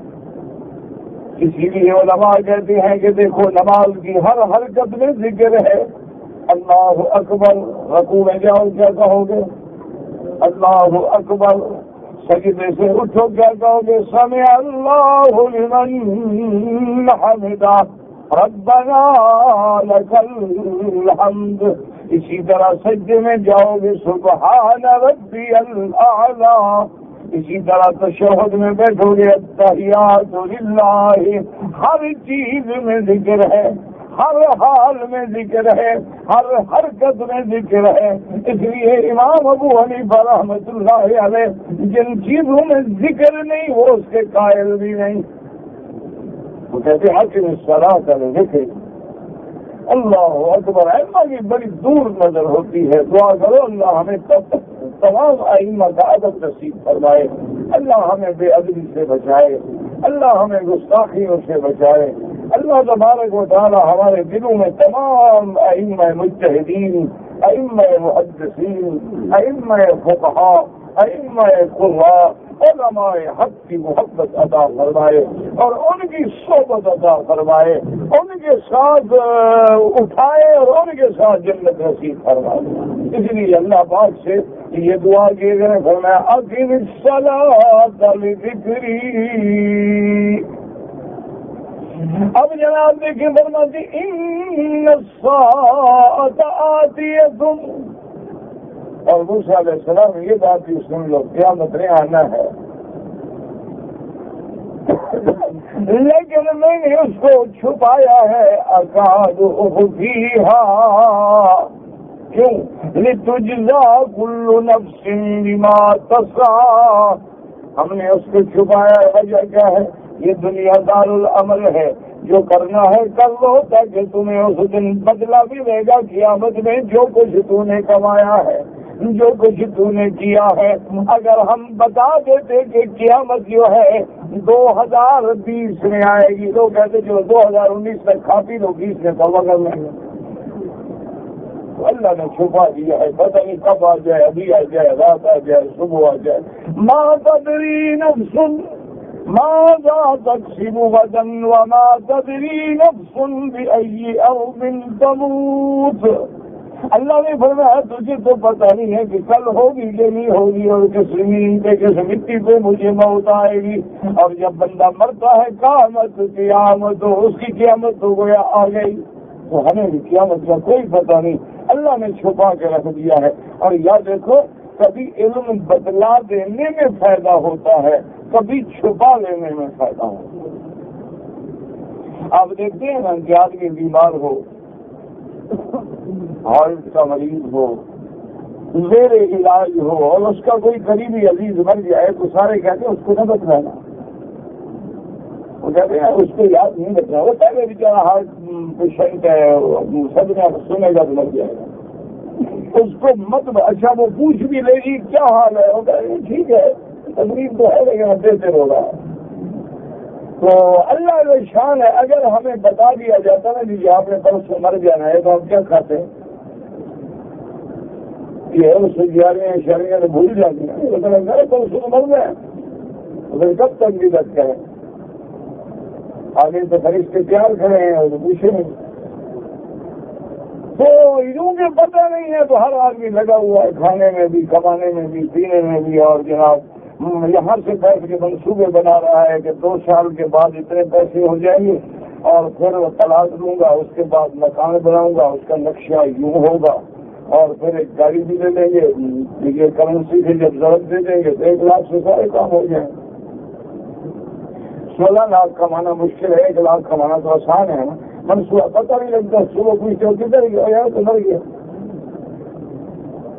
اسی لیے علماء کہتے ہیں کہ دیکھو نماز کی ہر حرکت میں ذکر ہے۔ اللہ اکبر، رکوع میں جاؤ کیا کہو گے؟ اللہ اکبر، سجدے سے اٹھو کیا کہو گے؟ سمع اللہ لمن حمدہ، ربنا لک الحمد۔ اسی طرح سجدے میں جاؤ گے سبحان ربی الاعلیٰ۔ اسی طرح تشہد میں بیٹھو گے التحیات للہ۔ ہر چیز میں ذکر ہے، ہر حال میں ذکر ہے، ہر حرکت میں ذکر ہے۔ اس لیے امام ابو حنیفہ رحمۃ اللہ علیہ جن چیزوں میں ذکر نہیں وہ اس کے قائل بھی نہیں، وہ کہتے ہیں کہ الصلاۃ لذکر۔ اللہ اکبر، علم کی بڑی دور نظر ہوتی ہے۔ دعا کرو اللہ ہمیں تمام ائمہ کا ادب نصیب فرمائے، اللہ ہمیں بے ادبی سے بچائے، اللہ ہمیں گستاخیوں سے بچائے۔ اللہ تبارک و تعالی ہمارے دلوں میں تمام ائمہ مجتہدین، ائمہ محدثین، ائمہ فقہاء، ائمہ قراء، علماء حق کی محبت عطا فرمائے اور ان کی صحبت عطا فرمائے، ان کے ساتھ اٹھائے اور ان کے ساتھ جنت نصیب فرمائے۔ اس لیے اللہ پاک سے یہ دعا کی گئے، فرمایا اقم الصلاۃ لذکری، لیکن آپ دیکھیں فرماتی ان الساعۃ آتیۃ، اور موسیٰ علیہ السلام یہ بات بھی سن لو، قیامت نے آنا ہے، لیکن میں نے اس کو چھپایا ہے اکاد اخفیہا، کیوں؟ لتجزا کل نفس بما تسعی، ہم نے اس کو چھپایا ہے، وجہ کیا ہے؟ یہ دنیا دار العمل ہے، جو کرنا ہے کر لو، تاکہ تمہیں اس دن بدلہ بھی دے گا قیامت میں جو کچھ تو نے کمایا ہے، جو کچھ تو نے کیا ہے۔ اگر ہم بتا دیتے کہ قیامت جو ہے 2020 میں آئے گی، تو کہتے جو 2019 تک کھا پی لو، 20 میں توبہ کر لیں گے۔ اللہ نے چھپا دیا ہے، پتہ نہیں کب آ جائے، ابھی آ جائے، رات آ جائے، صبح آ جائے۔ ما تدری نفس ماذا تکسب غدا وما تدری نفس بأي أرض تموت۔ اللہ نے فرمایا تجھے تو پتہ نہیں ہے کہ کل ہوگی کہ نہیں ہوگی، اور کس زمین پہ کس مٹی پہ مجھے موت آئے گی۔ اور جب بندہ مرتا ہے قیامت ہو، اس کی قیامت تو گویا آ گئی، تو ہمیں بھی قیامت کا کوئی پتہ نہیں، اللہ نے چھپا کے رکھ دیا ہے۔ اور یاد دیکھو، کبھی علم بدلا دینے میں فائدہ ہوتا ہے، کبھی چھپا لینے میں فائدہ ہوتا ہے۔ آپ دیکھتے ہیں نا کہ آدمی بیمار ہو، ہارٹ کا مریض ہو، زیر علاج ہو، اور اس کا کوئی قریبی عزیز مر جائے، تو سارے کہتے ہیں اس کو نہ بتلانا، وہ کہتے ہیں اس کو یاد نہیں رکھنا، وہ پہلے بیچارہ ہارٹ پیشنٹ ہے، سب نے سنے گا تو مر جائے گا، اس کو مت۔ اچھا وہ پوچھ بھی لے گی کیا حال ہے، وہ کہتے ہیں ٹھیک ہے، تکلیف تو ہے لیکن دیتے ہوگا۔ تو اللہ کا شان ہے، اگر ہمیں بتا دیا جاتا نا جی آپ نے پرسوں مر جانا ہے، تو ہم کیا کھاتے ہیں؟ یہ اس سے جاریاں شریاں تو بھول جاتی ہیں، پرسوں مر گئے، پھر کب تک بھی رکھ کریں؟ آگے تو فرشتے تیار کھڑے ہیں اور پوچھے نہیں، تو یوں کہ پتہ نہیں ہے، تو ہر آدمی لگا ہوا ہے کھانے میں بھی، کمانے میں بھی، پینے میں بھی، اور جناب یہاں سے پیسے کے منصوبے بنا رہا ہے کہ 2 سال کے بعد اتنے پیسے ہو جائیں گے، اور پھر وہ طلاق لوں گا، اس کے بعد مکان بناؤں گا، اس کا نقشہ یوں ہوگا، اور پھر ایک گاڑی بھی لے لیں گے، یہ کرنسی سے جب ضرورت دے دیں گے تو 1 لاکھ سے سارے کام ہو جائیں۔ 16 لاکھ کمانا مشکل ہے، 1 لاکھ کمانا تو آسان ہے نا۔ منصوبہ پتہ نہیں لگتا، صبح پوچھتے ہو کدھر گیا یار، تو مر گیا،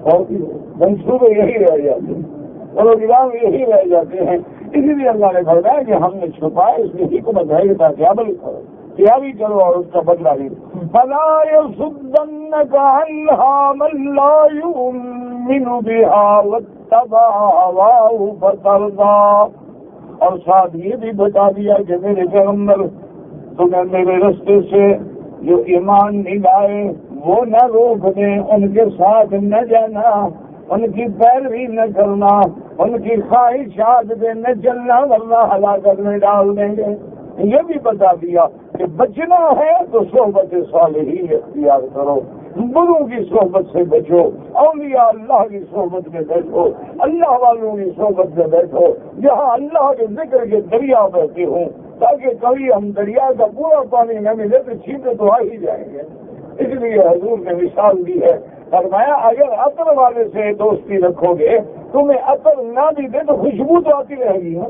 اور منصوبے یہی رہ جاتے ہیں، پروگرام یہی رہ جاتے ہیں۔ اسی لیے اللہ نے فرمایا کہ ہم نے چھپایا، اس کی حکمت ہے کہ تاکہ عمل کرو، کیا بھی کرو اور اس کا بدلہ بھی۔ فَلَا يَصُدَّنَّكَ عَنْهَا مَن لَّا يُؤْمِنُ بِهَا وَاتَّبَعَ هَوَاهُ فَتَرْضَىٰ۔ اور ساتھ یہ بھی بتا دیا کہ میرے پیغمبر تمہیں میرے رستے سے جو ایمان نہیں لائے وہ نہ روک دیں، ان کے ساتھ نہ جانا، ان کی پیروی نہ کرنا، ان کی خواہشات پہ نہ چلنا، ورنہ ہلاکت میں ڈال دیں گے۔ یہ بھی بتا دیا کہ بچنا ہے تو صحبت صالحین اختیار کرو، بروں کی صحبت سے بچو، اولیاء اللہ کی صحبت میں بیٹھو، اللہ والوں کی صحبت میں بیٹھو، جہاں اللہ کے ذکر کے دریا بہتے ہوں، تاکہ کبھی ہم دریا کا پورا پانی نہ ملے تو چھینٹے تو آ ہی جائیں گے۔ اس لیے حضور نے مثال دی ہے، فرمایا اگر عطر والے سے دوستی رکھو گے، تمہیں عطر نہ بھی دے تو خوشبو تو آتی رہے گی نا۔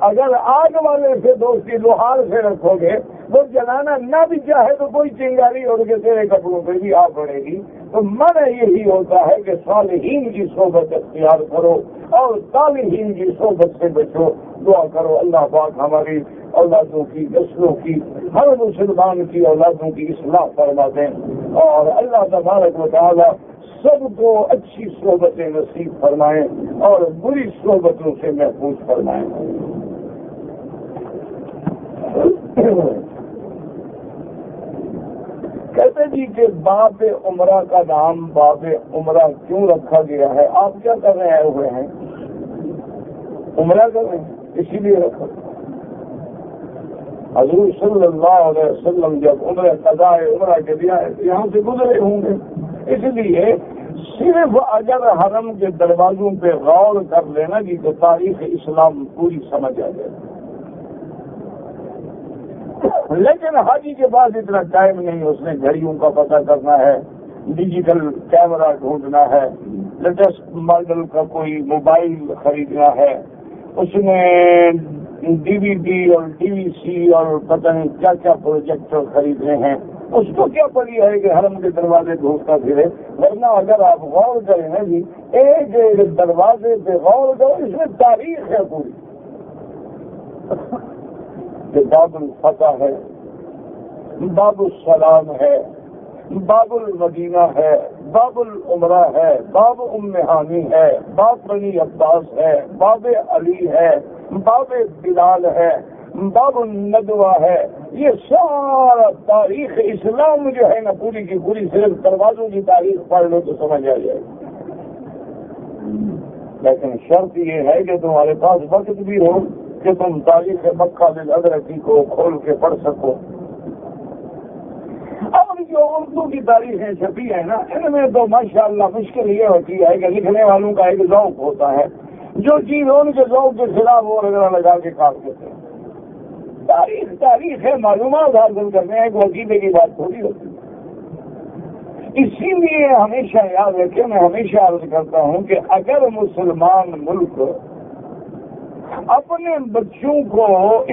اگر آگ والے سے دوستی لوہار سے رکھو گے، وہ جلانا نہ بھی چاہے تو کوئی چنگاری اور کے تیرے کپڑوں پہ بھی آ پڑے گی۔ تو من یہی ہوتا ہے کہ صالحین کی صحبت اختیار کرو اور صالحین کی صحبت سے بچو۔ دعا کرو اللہ پاک ہماری اولادوں کی، نسلوں کی، ہر مسلمان کی اولادوں کی اصلاح فرما دیں، اور اللہ تبارک و تعالی سب کو اچھی صحبتیں نصیب فرمائیں اور بری صحبتوں سے محفوظ فرمائیں۔ کہتے جی کہ باب عمرہ کا نام باب عمرہ کیوں رکھا گیا ہے؟ آپ کیا کر رہے آئے ہوئے ہیں؟ عمرہ کر رہے ہیں، اسی لیے رکھا۔ حضور صلی اللہ علیہ وسلم جب قضاء عمرہ کے دیا یہاں سے گزرے ہوں گے، اس لیے صرف اگر حرم کے دروازوں پہ غور کر لینا جی تو تاریخ اسلام پوری سمجھ آ جائے۔ لیکن حاجی کے پاس اتنا ٹائم نہیں، اس نے گھڑیوں کا پتہ کرنا ہے، ڈیجیٹل کیمرہ ڈھونڈنا ہے، لیٹسٹ ماڈل کا کوئی موبائل خریدنا ہے، اس نے ڈی وی ڈی اور ڈی وی سی اور پتہ نہیں کیا کیا پروجیکٹر خریدنے ہیں. اس کو کیا پڑی ہے کہ حرم کے دروازے ڈھونڈتا پھرے؟ ورنہ اگر آپ غور کریں نا جی، ایک دروازے پہ غور کرو، اس میں تاریخ ہے پوری. کہ باب الفتح ہے، باب السلام ہے، باب المدینہ ہے، باب العمرہ ہے، باب ام ہانی ہے، باب بنی عباس ہے، باب علی ہے، باب بلال ہے، باب الندوہ ہے. یہ سارا تاریخ اسلام جو ہے نا پوری کی پوری صرف دروازوں کی تاریخ پڑھ لو تو سمجھ آ جائے. لیکن شرط یہ ہے کہ تمہارے پاس وقت بھی ہو کہ تم تاریخ مکہ بالادرکی کو کھول کے پڑھ سکو. اب جو اردو کی تاریخیں چھپی ہیں نا، ان میں تو ماشاءاللہ مشکل یہ ہوتی ہے کہ لکھنے والوں کا ایک ذوق ہوتا ہے، جو چیز ان کے ذوق کے خلاف وہ رگڑا لگا کے کاٹ دیتے ہیں. تاریخ ہے، معلومات حاصل کرنے ہیں، عقیدے کی بات تھوڑی ہوتی ہے. اسی لیے ہمیشہ یاد رکھیں، میں ہمیشہ عرض کرتا ہوں کہ اگر مسلمان ملک اپنے بچوں کو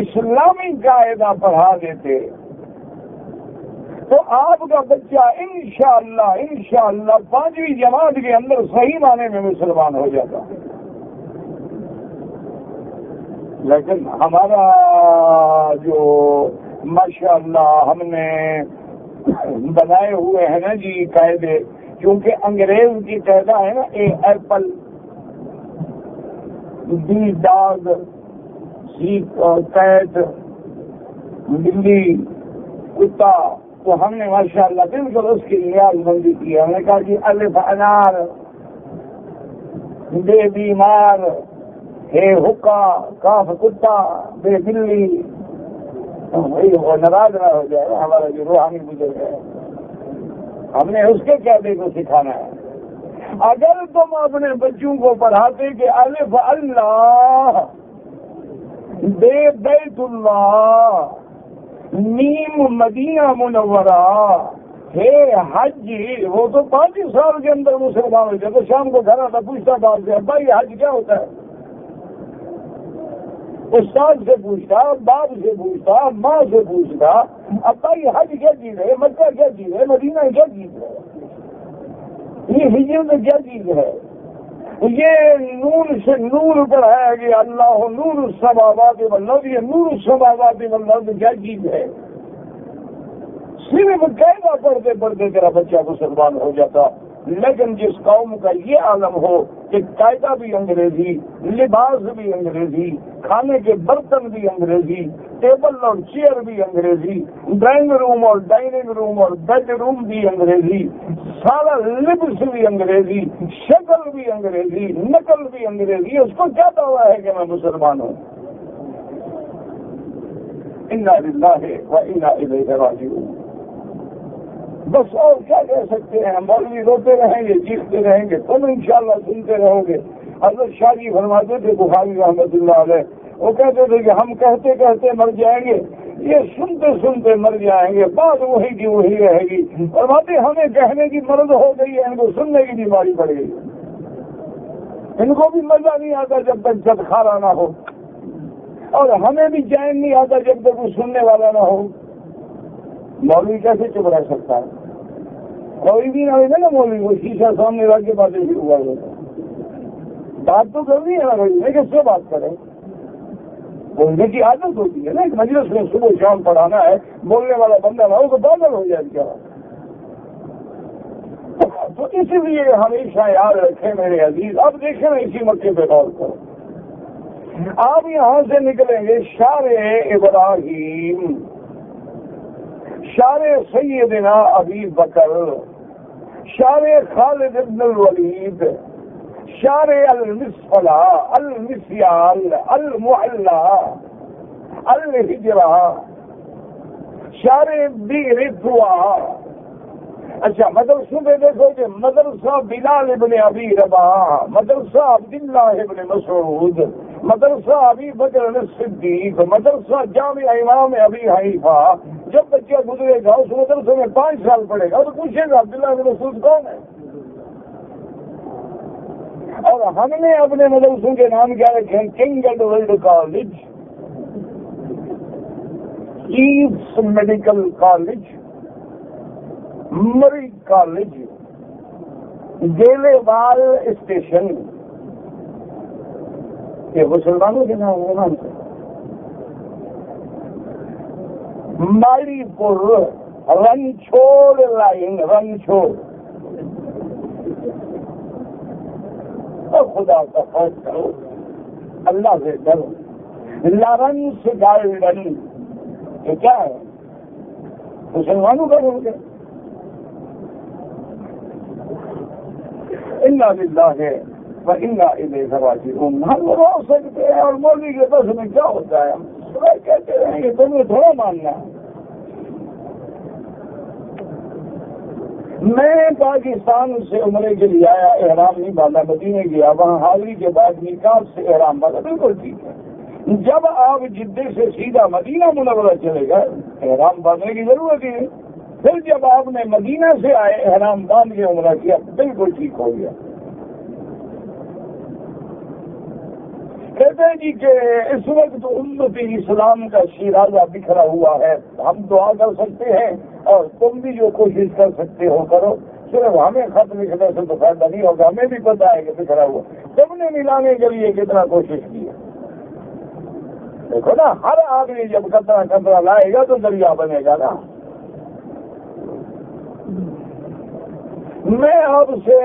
اسلامی قاعدہ پڑھا دیتے تو آپ کا بچہ انشاءاللہ 5ویں جماعت کے اندر صحیح معنی میں مسلمان ہو جاتا. لیکن ہمارا جو ماشاءاللہ ہم نے بنائے ہوئے ہیں نا جی قاعدے، کیونکہ انگریز کی قاعدہ ہے نا، A apple, B dog, C cat, بلی، کتا، تو ہم نے ماشاءاللہ بالکل اس کی نیاز بندی کی. ہم نے کہا کہ الف انار، بے بیمار، ہے حکا، کاف کتا، بے بلی. وہ ناراض نہ ہو جائے ہمارا جو روحانی بزرگ ہے، ہم نے اس کے قاعدے کو سکھانا ہے. اگر تم اپنے بچوں کو پڑھاتے کہ الف اللہ، بے بیت اللہ، نیم مدینہ منورہ، ہے حج، وہ تو 5 سال کے اندر مسلمان ہو جائے. تو شام کو گھر آتا پوچھتا باپ سے، ابا یہ حج کیا ہوتا ہے؟ استاد سے پوچھتا، باپ سے پوچھتا، ماں سے پوچھتا، ابا یہ حج کیا چیز ہے، مکہ کیا چیز ہے، مدینہ کیا چیز ہے، یہ ہجرت کیا چیز ہے، یہ نور سے نور پڑھایا گیا، اللہ نور السماوات والارض، یہ نور السماوات والارض کیا چیز ہے. صرف قاعدہ پڑھتے پڑھتے تیرا بچہ مسلمان ہو جاتا. لیکن جس قوم کا یہ عالم ہو کہ قاعدہ بھی انگریزی، لباس بھی انگریزی، کھانے کے برتن بھی انگریزی، ٹیبل اور چیئر بھی انگریزی، ڈرائنگ روم اور ڈائننگ روم اور بیڈ روم بھی انگریزی، سارا لبس بھی انگریزی، شکل بھی انگریزی، نقل بھی انگریزی، اس کو کیا دعویٰ ہے کہ میں مسلمان ہوں؟ انا للہ و انا الیہ راجعون. بس اور کیا کہہ سکتے ہیں؟ مولوی روتے رہیں گے، چیختے رہیں گے، تم انشاءاللہ سنتے رہو گے. حضرت شاہ جی فرماتے تھے بخاری رحمۃ اللہ علیہ، وہ کہتے تھے کہ ہم کہتے کہتے مر جائیں گے، یہ سنتے سنتے مر جائیں گے، بات وہی کی وہی رہے گی. فرماتے ہمیں کہنے کی مرض ہو گئی ہے، ان کو سننے کی بیماری پڑ گئی. ان کو بھی مزہ نہیں آتا جب تک چٹخارا نہ ہو، اور ہمیں بھی چین نہیں آتا جب تک وہ سننے والا نہ ہو. مولوی کیسے چپ رہ سکتا ہے؟ کوئی بھی نہ ہوئے نا مولوی، وہ شیشہ سامنے رکھ کے باتیں شروع کر دیتا. بات تو کرنی ہے نا بھائی، کس سے بات کریں؟ بولنے کی عادت ہوتی ہے نا. ایک مجلس میں صبح شام پڑھانا ہے، بولنے والا بندہ نہ ہو تو پاگل ہو جائے کیا. تو اس لیے ہمیشہ یاد رکھیں میرے عزیز. اب دیکھیں اسی مکے پہ غور کرو. آپ یہاں سے نکلیں گے شارع ابراہیم، شارع سیدنا ابی بکر، شارع خالد بن الولید، شارع المسفلہ، المسیال، المعلا، الحجرہ، شارع بئر طوا. اچھا مدرسوں پہ دیکھو کہ مدرسہ بلال ابن ابی رباح، مدرسہ عبداللہ ابن مسعود، مدرسہ ابھی بکر صدیق، مدرسہ جامع امام ابی حنیفہ، جب بچہ گزرے گا اس مدرسے میں 5 سال پڑھے گا تو پوچھے گا عبداللہ بن مسعود کون ہے؟ اور ہم نے اپنے مدرسوں کے نام کیا رکھے ہیں؟ کنگ اینڈ ورلڈ کالج، ایوس میڈیکل کالج، مری کالج، گیلے وال اسٹیشن، یہ مسلمانوں کے نام سے، ماڑی پور، رنچھوڑ لائن، رنچھوڑ، خدا کا خوف کرو، اللہ سے ڈرو، لارنس گارڈن، یہ کیا ہے؟ مسلمانوں کا بول گئے۔ انا للہ و انا الیہ راجعون۔ ہم رو سکتے ہیں اور مولوی کے بس میں کیا ہوتا ہے؟ ہم کہتے رہیں گے تمہیں تھوڑا ماننا ہے۔ میں پاکستان سے عمرے کے لیے آیا، احرام نہیں باندھا، مدینے گیا، وہاں حاضری کے بعد نکاح سے احرام باندھا، بالکل ٹھیک ہے۔ جب آپ جدے سے سیدھا مدینہ منورہ چلے گئے احرام باندھنے کی ضرورت ہی نہیں۔ پھر جب آپ نے مدینہ سے آئے احرام باندھ کے عمرہ کیا، بالکل ٹھیک ہو گیا۔ کہتے ہیں جی کہ اس وقت امت اسلام کا شیرازہ بکھرا ہوا ہے، ہم دعا کر سکتے ہیں اور تم بھی جو کوشش کر سکتے ہو کرو، صرف ہمیں خط لکھنے سے تو فائدہ نہیں ہوگا، ہمیں بھی پتا ہے کہ بکھرا ہوا، تم نے ملانے کے لیے کتنا کوشش کی ہے۔ دیکھو نا، ہر آدمی جب قطرہ لائے گا تو دریا بنے گا نا۔ میں آپ سے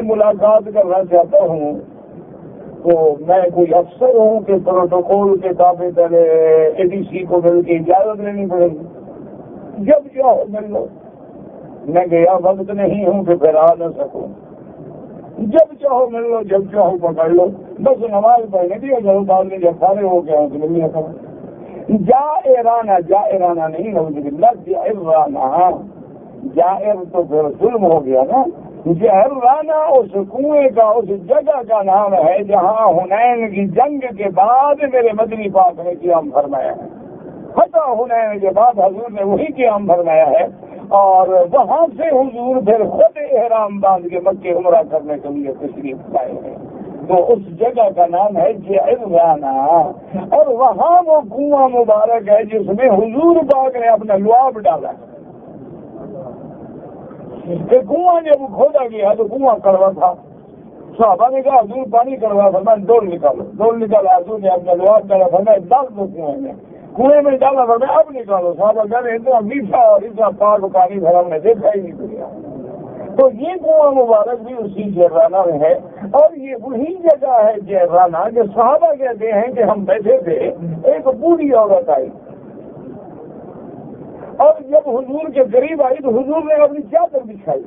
ملاقات کرنا چاہتا ہوں تو میں کوئی افسر ہوں کہ پروٹوکول کے تابع پہلے اے ڈی سی کو مل کے اجازت لینی پڑے گی؟ جب چاہو مل لو، میں گیا وقت نہیں ہوں کہ پھر آ نہ سکوں، جب چاہو مل لو، جب چاہو پکڑ لو، بس نماز پڑھنے دیا کرو، بعد میں جب فارغ ہو گیا ہوں تو مل لیا کرو۔ جائرانہ نہیں، نعوذ باللہ، جائرانہ، جائر تو پھر ظلم ہو گیا نا۔ جہرانہ اس کنویں کا، اس جگہ کا نام ہے جہاں حنین کی جنگ کے بعد میرے مدنی پاک نے قیام فرمایا ہے۔ فتح حنین کے بعد حضور نے وہی قیام فرمایا ہے، اور وہاں سے حضور پھر خود احرام باندھ کے مکے عمرہ کرنے کے لیے تشریف لائے ہیں۔ تو اس جگہ کا نام ہے جہرانہ، اور وہاں وہ کنواں مبارک ہے جس میں حضور پاک نے اپنا لعاب ڈالا ہے۔ کہ کنواں جب کھودا گیا تو کنواں کڑوا تھا، صحابہ نے کہا حضور پانی کڑوا تھا، میں ڈول نکالو، ڈول نکالا، حضور نے اپنا لعاب ڈالا تھا، میں ڈال دو کنویں میں ڈالا تھا، میں اب نکالو، صحابہ کہہ رہے اتنا میٹھا اور اتنا پاک پانی پھر ہم نے دیکھا ہی نہیں دیا۔ تو یہ کنواں مبارک بھی اسی جہرانہ میں ہے، اور یہ وہی جگہ ہے جہرانہ کہ صحابہ کہتے ہیں کہ ہم بیٹھے تھے، ایک بوڑھی عورت آئی، اور جب حضور کے قریب آئی تو حضور نے اپنی چادر بچھائی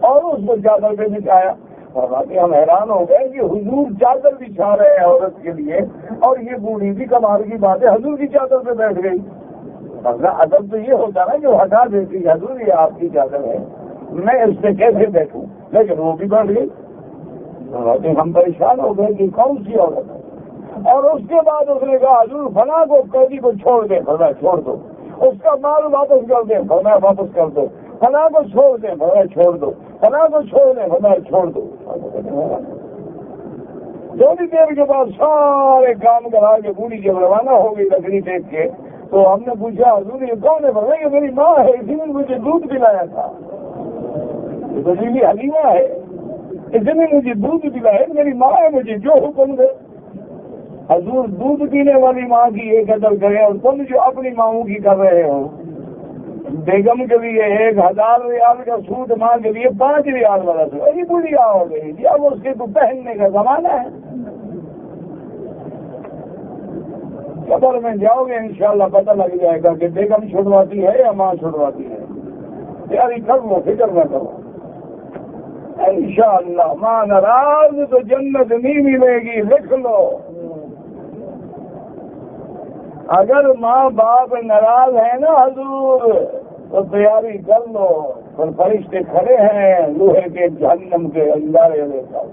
اور اس کو چادر پہ بچھایا، اور باقی ہم حیران ہو گئے کہ حضور چادر بچھا رہے ہیں عورت کے لیے، اور یہ بوڑھی بھی کمال کی بات ہے حضور کی چادر پہ بیٹھ گئی۔ ادب تو یہ ہوتا نا کہ وہ ہٹا دیتی، حضور یہ آپ کی چادر ہے، میں اس پہ کیسے بیٹھوں، لیکن وہ بھی بیٹھ گئی۔ ہم پریشان ہو گئے کہ کون سی عورت ہے، اور اس کے بعد اس نے کہا حضور فلاں کو قیدی کو چھوڑ دیں، فرمایا چھوڑ دو، اس کا مال واپس کر دیں، فرمایا واپس کر دو، فلاں کو چھوڑ دیں، فرمایا چھوڑ دو، فلاں کو چھوڑ دیں، فرمایا چھوڑ دو۔ تھوڑی دیر کے بعد سارے کام کرا کے بوڑھی جب روانہ ہو گئی لکڑی دیکھ کے، تو ہم نے پوچھا حضور یہ کون ہے؟ فرمایا یہ میری ماں ہے، اسی نے مجھے دودھ پلایا تھا، یہ تو بیوی حلیمہ ہے، اس نے مجھے دودھ پلایا، میری ماں ہے، مجھے جو حکم دے۔ حضور دودھ پینے والی ماں کی یہ قدر کرے، اور تم جو اپنی ماؤں کی کر رہے ہو، بیگم کے لیے 1000 ریال کا سوٹ، ماں کے لیے 5 ریال والا سوٹ، ابھی بڑھیا ہو گئی جی، اب اس کے تو پہننے کا زمانہ ہے۔ قبر میں جاؤ گے انشاءاللہ پتہ لگ جائے گا کہ بیگم چھڑواتی ہے یا ماں چھڑواتی ہے۔ تیاری کر لو، فکر نہ کرو، انشاءاللہ ماں ناراض تو جنت نہیں ملے گی، لکھ لو۔ اگر ماں باپ ناراض ہے نا حضور تو تیاری کر لو، پھر فرشتے کھڑے ہیں لوہے کے جہنم کے اندارے لے کر۔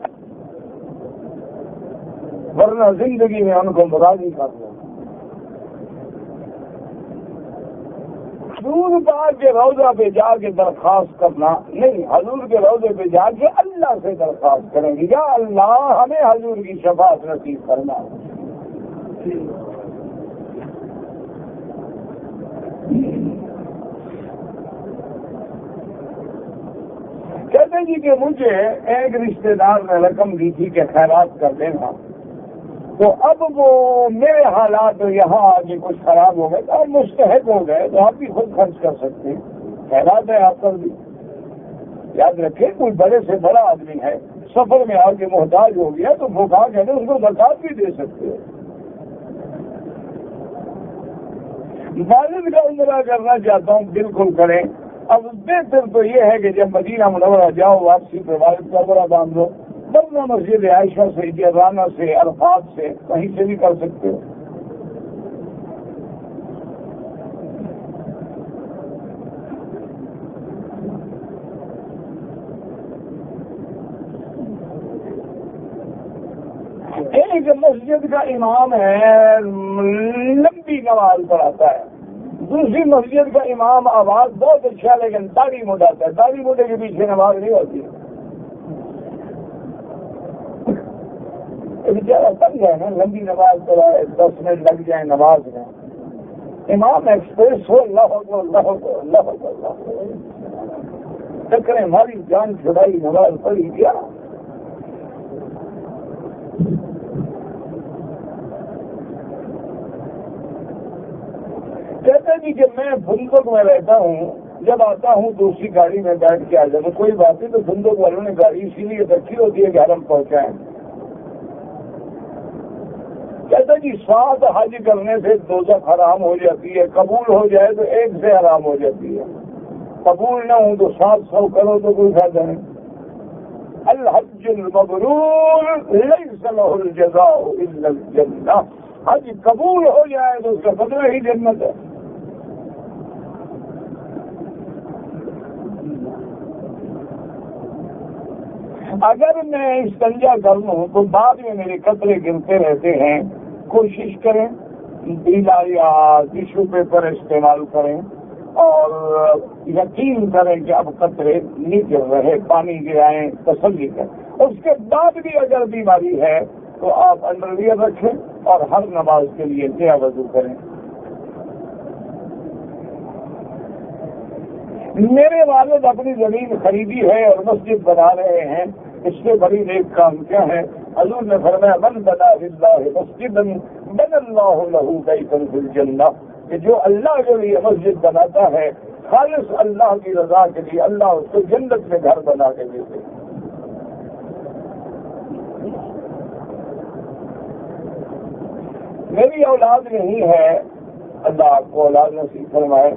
ورنہ زندگی میں ان کو راضی کر دو. حضور پاک کے روضہ پہ جا کے درخواست کرنا نہیں، حضور کے روضے پہ جا کے اللہ سے درخواست کریں گے، یا اللہ ہمیں حضور کی شفاعت نصیب کرنا. کہتے جی کہ مجھے ایک رشتے دار نے رقم دی تھی کہ خیرات کر دینا، تو اب وہ میرے حالات یہاں آگے کچھ خراب ہو گئے تو آپ مستحق ہو گئے تو آپ بھی خود خرچ کر سکتے ہیں، خیرات ہے آپ کر دی. یاد رکھیں کوئی بڑے سے بڑا آدمی ہے، سفر میں آ کے محتاج ہو گیا تو بھوکا کے اس کو زکات بھی دے سکتے ہو. والد کا عمرہ کرنا چاہتا ہوں، بالکل کریں. اب بہتر تو یہ ہے کہ جب مدینہ منورہ جاؤ واپسی پہ والد کا عمرہ باندھ دو، ورنہ مسجد عائشہ سے، جرانہ سے، عرفات سے، کہیں سے بھی کر سکتے ہو. ایک مسجد کا امام ہے، لمبی نماز پڑھاتا ہے. دوسری مسجد کا امام آواز بہت اچھا لیکن داڑھی مڈاتا ہے. داڑھی مڈے کے پیچھے نماز نہیں ہوتی. بیچارہ تنگ ہے نا، لمبی نماز پڑھائے، 10 منٹ لگ جائیں نماز میں. امام ایکسپریس ہو، اللہ اکبر اللہ اکبر اللہ اکبر اللہ اکبر، چکریں ہماری جان چھڑائی، نماز پڑھی کیا. کہتے جی کہ میں فندق میں رہتا ہوں، جب آتا ہوں دوسری گاڑی میں بیٹھ کے آ جاتا. کوئی بات نہیں، تو فندق والوں نے گاڑی اسی لیے رکھی ہوتی ہے کہ حرم پہنچائیں. کہتا جی 7 حج کرنے سے دوزخ حرام ہو جاتی ہے، قبول ہو جائے تو 1 سے حرام ہو جاتی ہے، قبول نہ ہوں تو 700 کرو تو کوئی فائدہ نہیں. الحج المبرور لیس لہ الجزاء الا الجنہ. حج قبول ہو جائے تو اس کا بدلہ ہی جنت ہے. اگر میں استنجا کر لوں تو بعد میں میرے قطرے گرتے رہتے ہیں. کوشش کریں ڈیلا یا ٹیشو پیپر استعمال کریں اور یقین کریں کہ اب قطرے نہیں گر رہے، پانی گرائیں، تسلی کریں. اس کے بعد بھی اگر بیماری ہے تو آپ انڈرویئر رکھیں اور ہر نماز کے لیے نیا وضو کریں. میرے والد اپنی زمین خریدی ہے اور مسجد بنا رہے ہیں، اس سے بڑی نیک کام کیا ہے؟ حضور نے فرمایا من بنا للہ مسجدا بنى اللہ لہ بیتا فی الجنہ، کہ جو اللہ کے لیے مسجد بناتا ہے خالص اللہ کی رضا کے لیے، اللہ اس کو جنت میں گھر بنا کے دیتے. میری اولاد نہیں ہے، اللہ آپ کو اولاد نصیب فرمائے،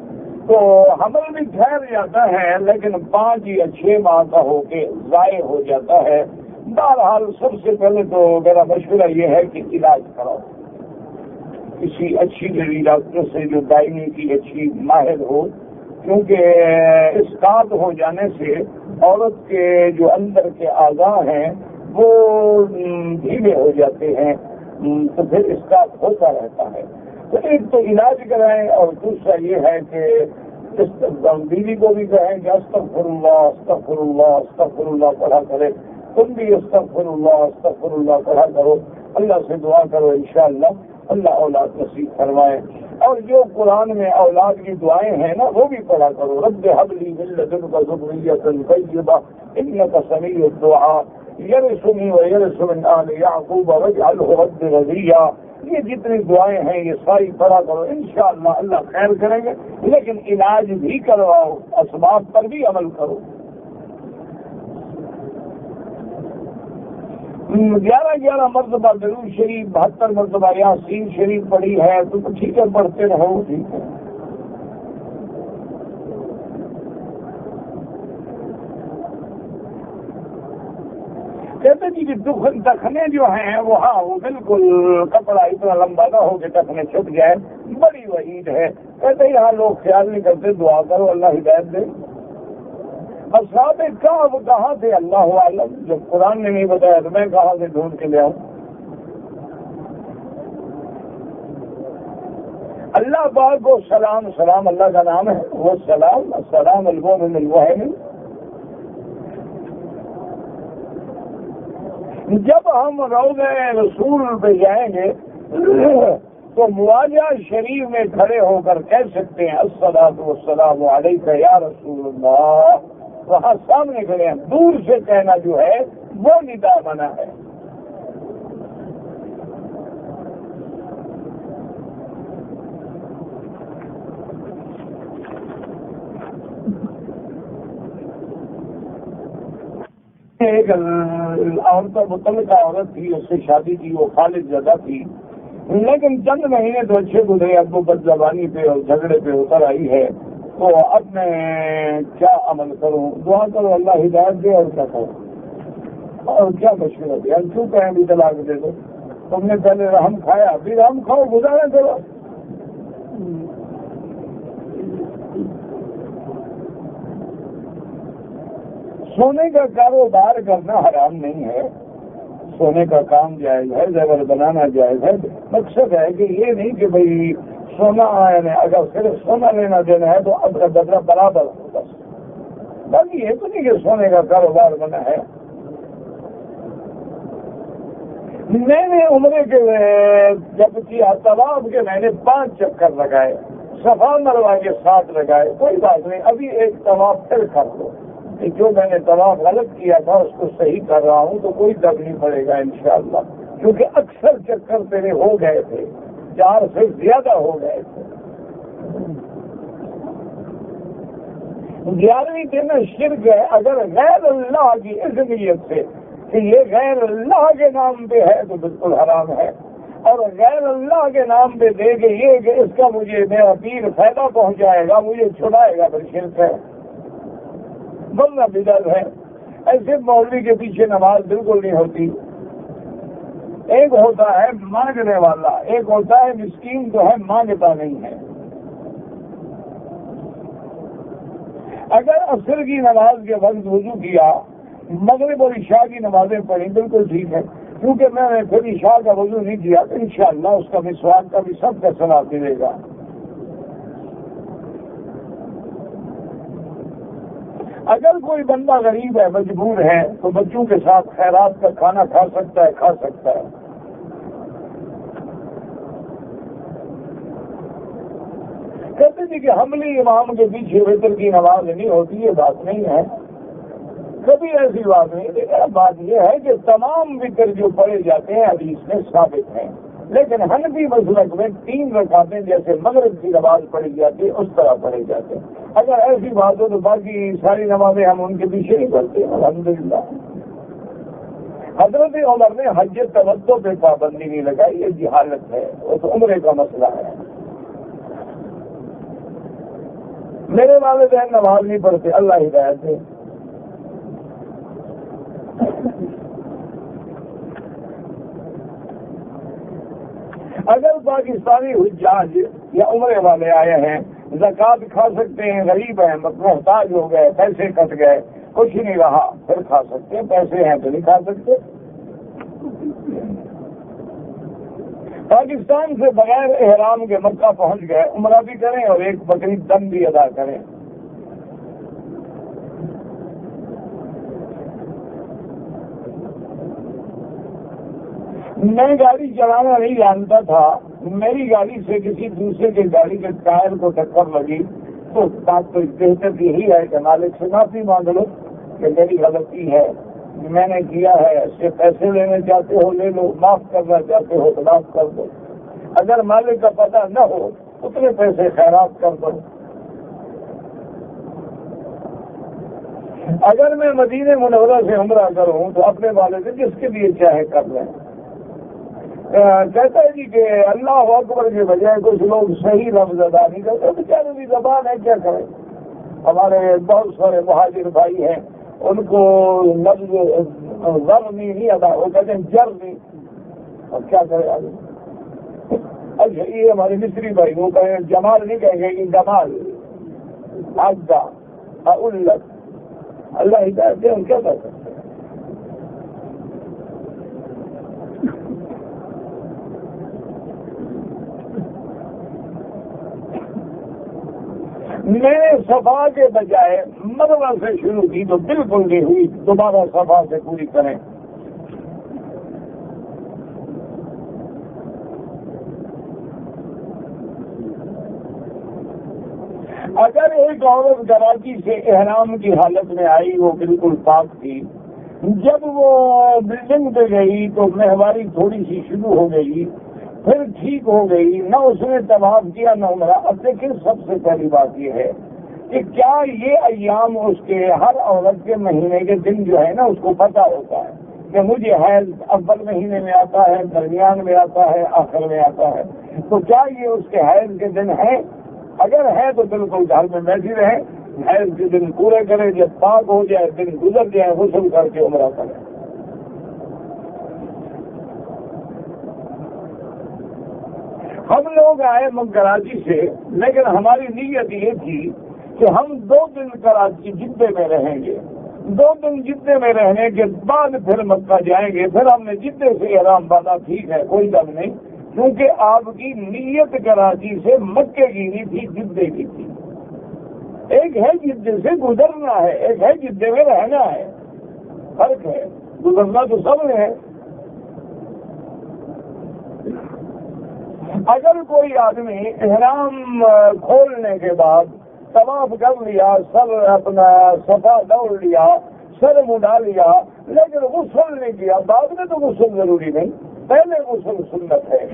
تو حمل بھی ٹھہر جاتا ہے لیکن 5 یا 6 ماہ کا ہو کے ضائع ہو جاتا ہے. بہرحال سب سے پہلے تو میرا مشورہ یہ ہے کہ علاج کراؤ کسی اچھی لیڈی ڈاکٹر سے جو دائمی کی اچھی ماہر ہو، کیونکہ اسقاط ہو جانے سے عورت کے جو اندر کے اعضاء ہیں وہ ڈھیلے ہو جاتے ہیں، تو پھر اسقاط ہوتا رہتا ہے. تو ایک تو علاج کرائیں اور دوسرا یہ ہے کہ بیوی کو بھی کہیں کہ استغفر اللہ استغفر اللہ استغفر اللہ پڑھا کرے، تم بھی استغفر اللہ پڑھا کرو، اللہ سے دعا کرو، انشاءاللہ اللہ اولاد نصیب فرمائے. اور جو قرآن میں اولاد کی دعائیں ہیں نا وہ بھی پڑھا کرو. رب هب لي من لدنك ذرية طيبة إنك سميع الدعاء يرثني ويرث من آل يعقوب واجعله رب رضيا. یہ جتنی دعائیں ہیں یہ ساری پڑھا کرو، انشاءاللہ اللہ خیر کریں گے. لیکن علاج بھی کرواؤ، اسباب پر بھی عمل کرو. 11 مرتبہ درود شریف، 72 مرتبہ یاسین شریف پڑھی ہے تو ٹھیک ہے، پڑھتے رہو، ٹھیک ہے. کہتے جی کہ دکھنے جو ہیں وہ وہ بالکل کپڑا اتنا لمبا نہ ہو کہ دکھنے چھپ جائے، بڑی وعید ہے. کہتے یہاں لوگ خیال نہیں کرتے، دعا کرو اللہ ہدایت دے. اصحاب کہاں تھے اللہ عالم، جب قرآن نے نہیں بتایا تو میں کہاں سے ڈھونڈ کے لے آؤں. اللہ پاک کو سلام، سلام اللہ کا نام ہے، وہ سلام، السلام المؤمن المؤمن. جب ہم روضہ رسول پہ جائیں گے تو مواجہ شریف میں کھڑے ہو کر کہہ سکتے ہیں الصلاۃ والسلام علیک یا رسول اللہ. وہاں سامنے کھڑے ہیں، دور سے کہنا جو ہے وہ ندا منع ہے. ایک عورت متعلقہ عورت تھی، اس سے شادی کی، وہ خالد زدہ تھی، لیکن چند مہینے تو اچھے گزرے، اب وہ بد زبانی پہ اور جھگڑے پہ اتر آئی ہے. تو اب میں کیا عمل کروں؟ دعا کرو اللہ ہدایت دے، اور کیا کروں؟ اور کیا مشورہ دے؟ ہم کیوں کہیں بھی طلاق دے دو؟ تم نے پہلے رحم کھایا، ابھی رحم کھاؤ، گزارا کرو. سونے کا کاروبار کرنا حرام نہیں ہے، سونے کا کام جائز ہے، زیور بنانا جائز ہے. مقصد ہے کہ یہ نہیں کہ بھئی سونا یعنی اگر صرف سونا لینا دینا ہے تو اب کا بدلہ برابر ہو بس. باقی یہ تو نہیں کہ سونے کا کاروبار بنا ہے. میں نے عمرے کے جب کیا طواف کے میں نے 5 چکر لگائے، صفا مروا کے 7 لگائے. کوئی بات نہیں، ابھی ایک طواف پھر کر لو. جو میں نے طواف غلط کیا تھا اس کو صحیح کر رہا ہوں تو کوئی درد نہیں پڑے گا انشاءاللہ، کیونکہ اکثر چکر تیرے ہو گئے تھے، 4 سے زیادہ ہو گئے تھے. 11ویں دن شرک ہے اگر غیر اللہ کی اذنیت سے کہ یہ غیر اللہ کے نام پہ ہے تو بالکل حرام ہے. اور غیر اللہ کے نام پہ دے گے یہ کہ اس کا مجھے میرا پیر فائدہ پہنچائے گا، مجھے چھڑائے گا، پھر شرک ہے، ورنہ بدعت ہے. ایسے مولوی کے پیچھے نماز بالکل نہیں ہوتی. ایک ہوتا ہے مانگنے والا، ایک ہوتا ہے مسکین جو ہے مانگتا نہیں ہے. اگر عصر کی نماز کے وقت وضو کیا، مغرب اور عشاء کی نمازیں پڑھی، بالکل ٹھیک ہے، کیونکہ میں نے پھر عشاء کا وضو نہیں کیا تو انشاءاللہ اس کا مسواک کا بھی سب کا ثواب ملے گا. اگر کوئی بندہ غریب ہے، مجبور ہے، تو بچوں کے ساتھ خیرات کا کھانا کھا سکتا ہے. کہتے تھے کہ حملی امام کے پیچھے وتر کی نماز نہیں ہوتی، یہ بات نہیں ہے، کبھی ایسی بات نہیں. لیکن بات یہ ہے کہ تمام وتر جو پڑھے جاتے ہیں حدیث میں ثابت ہیں، لیکن حنفی مسلک میں 3 رکعتیں جیسے مغرب کی نماز پڑھی جاتی ہے اس طرح پڑھے جاتے ہیں. اگر ایسی بات ہو تو باقی ساری نمازیں ہم ان کے پیچھے نہیں پڑھتے الحمدللہ. حضرت عمر نے حج تمتع پہ پابندی نہیں لگائی، یہ جہالت ہے، وہ تو عمرے کا مسئلہ ہے. میرے والدین نماز نہیں پڑھتے، اللہ ہدایت دے. اگر پاکستانی حجاج یا عمرے والے آئے ہیں، زکوٰۃ کھا سکتے ہیں، غریب ہیں، محتاج ہو گئے، پیسے کٹ گئے، کچھ نہیں رہا، پھر کھا سکتے ہیں. پیسے ہیں تو نہیں کھا سکتے. پاکستان سے بغیر احرام کے مکہ پہنچ گئے، عمرہ بھی کریں اور ایک بکری دم بھی ادا کریں. میں گاڑی چلانا نہیں جانتا تھا، میری گاڑی سے کسی دوسرے کی گاڑی کے ٹائر کو ٹکر لگی تو بات تو بہتر یہی ہے کہ مالک سے معافی مانگ لو کہ میری غلطی ہے، میں نے کیا ہے. اس سے پیسے لینے چاہتے ہو لے لو، معاف کرنا چاہتے ہو تو معاف کر دو. اگر مالک کا پتہ نہ ہو اتنے پیسے خیرات کر دو. اگر میں مدینہ منورہ سے عمرہ کروں تو اپنے والد سے جس کے لیے چاہے کر لیں. کہتا ہے جی کہ اللہ اکبر کے بجائے کچھ لوگ صحیح لفظ ادا نہیں کرتے، بیچارے کی زبان ہے، کیا کریں. ہمارے بہت سارے مہاجر بھائی ہیں، ان کو لفظ ضرنی نہیں ادا، وہ کہتے ہیں جرنی، اور کیا کرے آگے. اچھا یہ ہمارے مصری بھائی وہ کہیں جمال نہیں کہیں گے کہ جمال آگا الت. اللہ ہدایت دے، ہم کیا کر سکتے ہیں. میں نے صفا کے بجائے مروہ سے شروع کی تو بالکل نہیں ہوئی، دوبارہ صفا سے پوری کریں۔ اگر ایک عورت کراچی سے احرام کی حالت میں آئی، وہ بالکل پاک تھی، جب وہ بلڈنگ پہ گئی تو مہواری تھوڑی سی شروع ہو گئی، پھر ٹھیک ہو گئی، نہ اس نے طواف کیا نہ عمرہ۔ اب دیکھیں، سب سے پہلی بات یہ ہے کہ کیا یہ ایام اس کے ہر عورت کے مہینے کے دن جو ہے نا اس کو پتہ ہوتا ہے کہ مجھے حیض اول مہینے میں آتا ہے، درمیان میں آتا ہے، آخر میں آتا ہے؟ تو کیا یہ اس کے حیض کے دن ہیں؟ اگر ہے تو بالکل گھر میں بیٹھی رہے، حیض کے دن پورے کرے، جب پاک ہو جائے، دن گزر جائے، غسل کر کے عمرہ کرے۔ ہم لوگ آئے کراچی سے، لیکن ہماری نیت یہ تھی کہ ہم 2 دن کراچی جدے میں رہیں گے، 2 دن جدے میں رہنے کے بعد پھر مکہ جائیں گے۔ پھر ہم نے جدے سے احرام باندھا، ٹھیک ہے، کوئی غم نہیں، کیونکہ آپ کی نیت کراچی سے مکے کی نہیں تھی، جدے کی تھی۔ ایک ہے جدے سے گزرنا ہے، ایک ہے جدے میں رہنا ہے، فرق ہے۔ گزرنا تو سب نے ہے۔ اگر کوئی آدمی احرام کھولنے کے بعد طواف کر لیا، سر اپنا صفا دوڑ لیا، سر منڈا لیا، لیکن غسل نہیں کیا، بعد میں تو غسل ضروری نہیں، پہلے غسل سنت ہے۔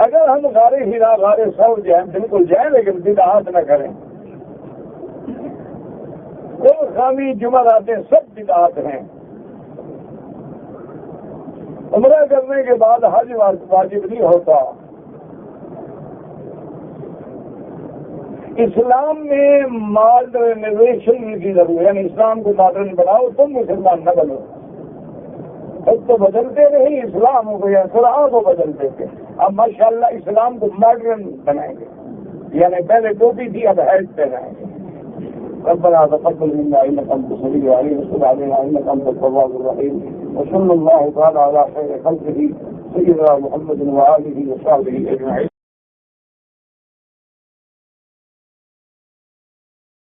اگر ہم غار ہیرا، غار سور جائیں، بالکل جائیں، لیکن بدعات نہ کریں۔ کوئی خامی جمعراتیں سب بدعات ہیں۔ عمرہ کرنے کے بعد حج واجب نہیں ہوتا۔ اسلام میں ماڈرنائزیشن کی ضرورت ہے، یعنی اسلام کو ماڈرن بناؤ، تم مسلمان نہ بنو۔ اب تو بدلتے نہیں، اسلام ہو گیا، قرآن کو بدلتے تھے، اب ماشاءاللہ اسلام کو ماڈرن بنائیں گے، یعنی پہلے ٹوپی تھی، اب ہیٹ پہنائیں گے۔ ربنا تقبل منا انك انت السميع العليم وتب علينا انك انت التواب الرحيم وصلى الله تعالى على خير خلقه سيدنا محمد وآله وصحبه اجمعين۔